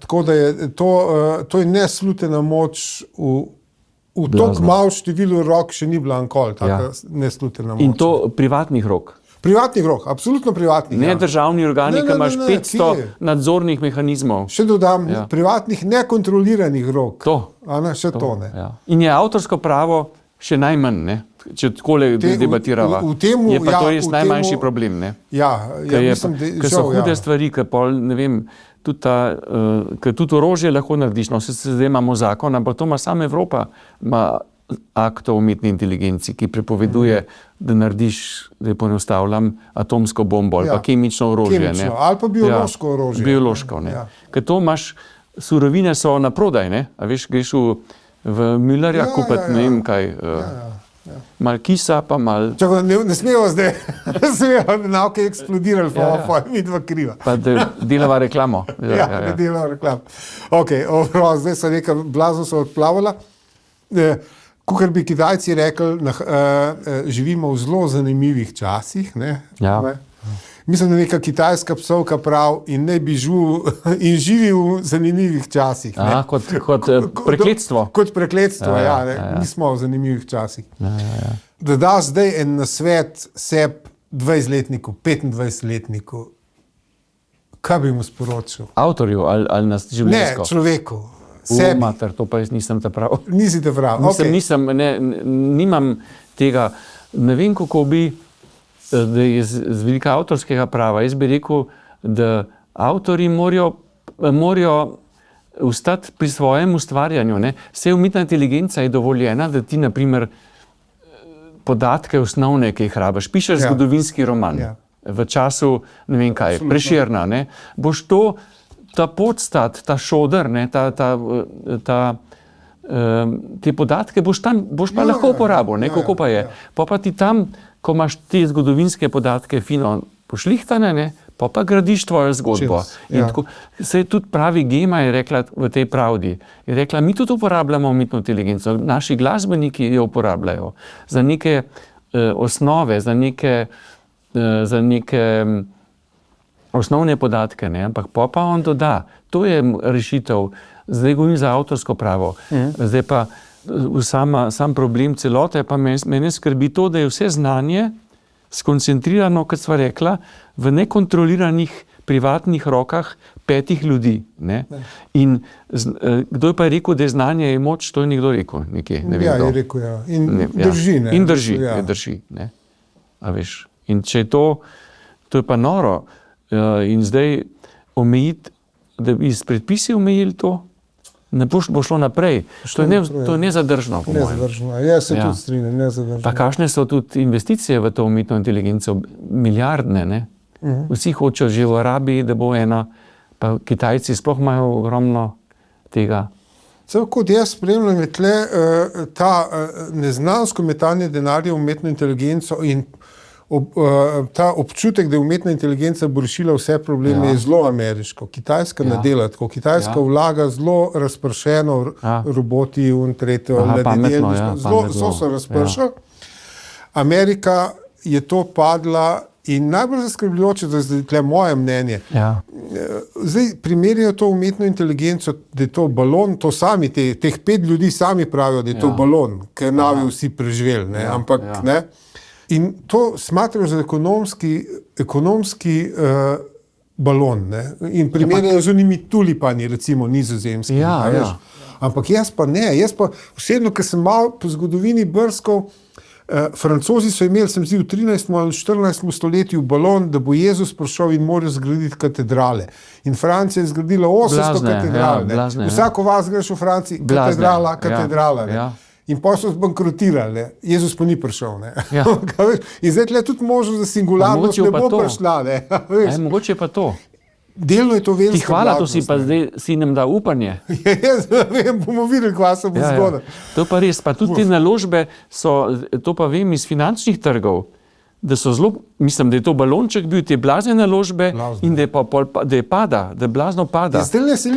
Tako da je to je neslutena moč v toliko malo številu rok še ni bila nikoli taka neslutena moč. In to privatnih rok. Privatnih rok, absolutno privatnih. Ne državni organi, ki imaš 500 nadzornih mehanizmov. Še dodam, privatnih nekontroliranih rok. To. Še to, ne. In je avtorsko pravo še najmanj, ne? Če takole debatirava. Je pa to res najmanjši problem, ne? Mislim, ker so hude stvari, ker pol, ne vem, tudi orožje lahko narediš, no, zdaj imamo zakon, ampak to ima sama Evropa, ima akt o umetni inteligenci, ki prepoveduje, da narediš, da poenostavljam, atomsko bombo ali pa kemično orožje. Ali pa biološko orožje. Biološko, ne. Ker to imaš, surovine so na prodaj, ne? A veš, greš v Müllerja kupiti, ne vem kaj, mal kisa, pa mal... Čakaj, ne smemo zdaj, nauke eksplodirali, pa mi dva kriva. Pa delava reklamo. Da delava reklamo. Ok, zdaj so nekaj blazno so odplavala. Kakor bi Kitajci rekli, živimo v zelo zanimivih časih, ne? Mislim, da neka kitajska psovka prav in ne bi živi v zanimivih časih. Aha, kot prekletstvo. Kot prekletstvo, nismo v zanimivih časih. Da daš zdaj en nasvet sebi 20-letniku, 25-letniku, kaj bi mu sporočil? Avtorju ali nas življenjsko? Ne, človeku. Mater, to pa jaz nisem ta prav. Nisi ta prav, nimam tega, ne vem, kako bi, da je z velika avtorskega prava. Jaz bi rekel, da avtorji morajo ostati pri svojem ustvarjanju. Vse umetna inteligenca je dovoljena, da ti, na primer, podatke osnovne, ki jih rabiš, pišeš zgodovinski roman v času, ne vem kaj, Prešerna, boš ta podstat, ta šoder, te podatke boš pa lahko uporabil, kako pa je. Pa ti tam, ko imaš te zgodovinske podatke fino pošlihtane, pa gradiš tvojo zgodbo. Se tudi pravi Gema je rekla v tej pravdi, je rekla, mi tudi uporabljamo umetno inteligenco, naši glasbeniki jo uporabljajo za neke osnove, za neke osnovne podatke, ampak pa on doda. To je rešitev. Zdaj govorim za avtorsko pravo. Zdaj pa sam problem celote, pa mene skrbi to, da je vse znanje skoncentrirano, kot sva rekla, v nekontroliranih privatnih rokah 5 ljudi. In kdo je pa rekel, da je znanje je moč, to je nekdo rekel. Je rekel, In drži. In drži. A veš. In če je to je pa noro. In zdaj omejiti, da bi s predpisi omejili to, ne bo šlo naprej. To je nezadržno, po mojem. Nezadržno, jaz se tudi strinjam, nezadržno. Pa kakšne so tudi investicije v to umetno inteligenco? Milijardne, Vsi hočejo že v Arabiji, da bo ena, pa Kitajci sploh imajo ogromno tega. Samo kot jaz spremljam, je tle ta neznansko metanje denarja v umetno inteligenco in ta občutek, da je umetna inteligenca bo rešila vse probleme, je zelo ameriško. Kitajska ne dela tako. Kitajska vlaga zelo razpršeno, roboti in tretjo, zelo so razpršeni. Amerika je to padla in najbolj zaskrbljujoče, da je zdaj moje mnenje. Zdaj primerjajo to umetno inteligenco, da je to balon, to sami, teh 5 ljudi sami pravijo, da je to balon, ker navi vsi preživeli, ampak ne. In to smatrajo za ekonomski balon. In primerjajo z onimi tulipani, recimo nizozemski. Ampak jaz pa ne. Jaz pa osebno, ker sem malo po zgodovini brskal, Francozi so imeli, sem zdi, v 13. ali 14. stoletju balon, da bo Jezus prišel in moral zgraditi katedrale. In Francija je zgradila 800 katedral. Vsako vas greš v Franciji, katedrala. In pa so zbankrotirali, Jezus pa ni prišel. In zdaj je tudi možnost, da singularnost ne bo prišla. Mogoče pa to. Delno je to velika Ti hvala, to si pa zdaj si nam da upanje. Jaz vem, bomo videli, kva se bo zgodilo. To pa res, pa tudi te naložbe so, to pa vem iz finančnih trgov, da so zelo, mislim, da je to balonček bil, te blazne naložbe in da je blazno pada. Zdaj ne se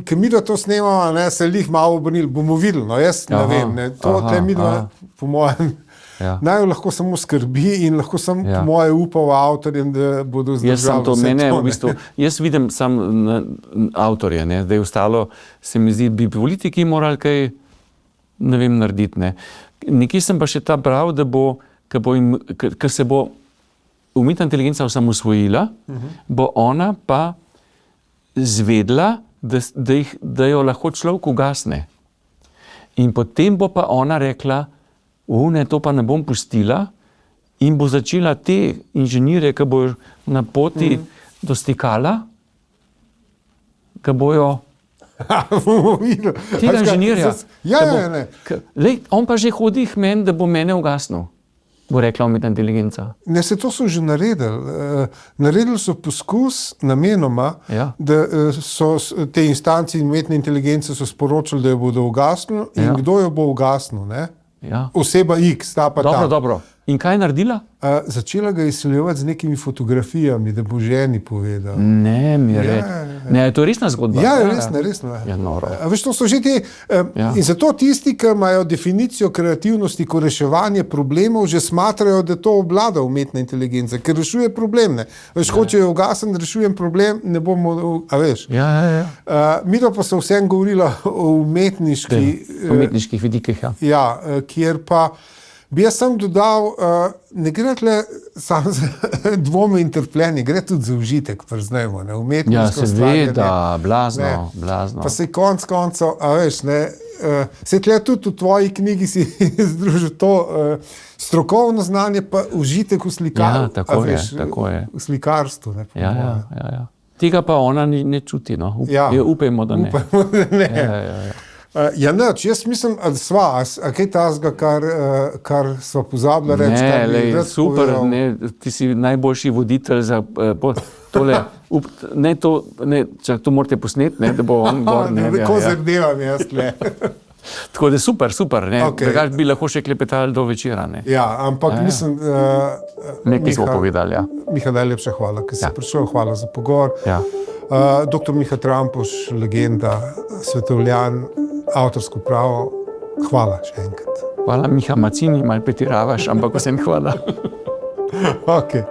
ker mi da to snemamo, se lih malo obrnili, bomo videli, jaz ne vem, to tle mi da, po mojem, naj lahko samo skrbi in lahko samo po moje upal avtorjem, da bodo zdržali vse to. Jaz vidim sam avtorje, da je ostalo, se mi zdi, bi politiki morali kaj, ne vem, narediti. Nekje sem pa še ta prav, da bo ker se bo umetna inteligenca osamosvojila, bo ona pa zvedla, da jo lahko človek ugasne. In potem bo pa ona rekla, to pa ne bom pustila, in bo začela te inženirje, ki bojo na poti do stikala, ki bojo tega inženirja. On pa že hodi k meni, da bo mene ugasnil, bo rekla umetna inteligenca. Ne, to so že naredili. Naredili so poskus namenoma, da so te instanci umetne inteligence so sporočili, da jo bodo ugasnili in kdo jo bo ugasnil. Oseba X, ta pa ta. Dobro. In kaj je naredila? Začela ga izsiljevati z nekimi fotografijami, da bo ženi povedal. Ne, mi je ne, to je resna zgodba. Ja, resno. Ja, noro. Veš, to so že ti, in zato tisti, ki imajo definicijo kreativnosti kot reševanje problemov, že smatrajo, da to obvlada umetna inteligenca, ker rešuje problem. Ne. Veš, hočejo ugasniti, rešujem problem, ne bomo, a veš. Ja. Mi pa so vsem govorila o umetniških vidikih. Ja, kjer pa bi jaz sem dodal, ne gre tle samo za dvome in trpljenje, gre tudi za užitek, priznajmo, ne, umetniško ustvarjanje. Ja, blazno. Pa se konc koncev, a veš, ne, se tle tudi v tvoji knjigi si združil to strokovno znanje, pa užitek v slikarstvu. Ja, tako je. V slikarstvu. Ne, ja. Tega pa ona ne čuti, no. Upajmo, da ne. Ja, neč, jaz mislim, a kaj tazga, kar sva pozabila reči? Ne, super, ti si najboljši voditelj za tole. To morate posneti, da bo on gor. Tako zardevam jaz tle. Tako da super, ne. Drugač bi lahko še klepetali do večera, ne. Ja, ampak mislim, nekaj smo povedali, ja. Miha, najlepša hvala, ker si prišel, hvala za pogovor. Ja. Dr. Miha Trampuš, legenda, svetovljan, avtorsko pravo, hvala še enkrat. Hvala, Miha Macini, malo pretiravaš, ampak vsem hvala. Ok.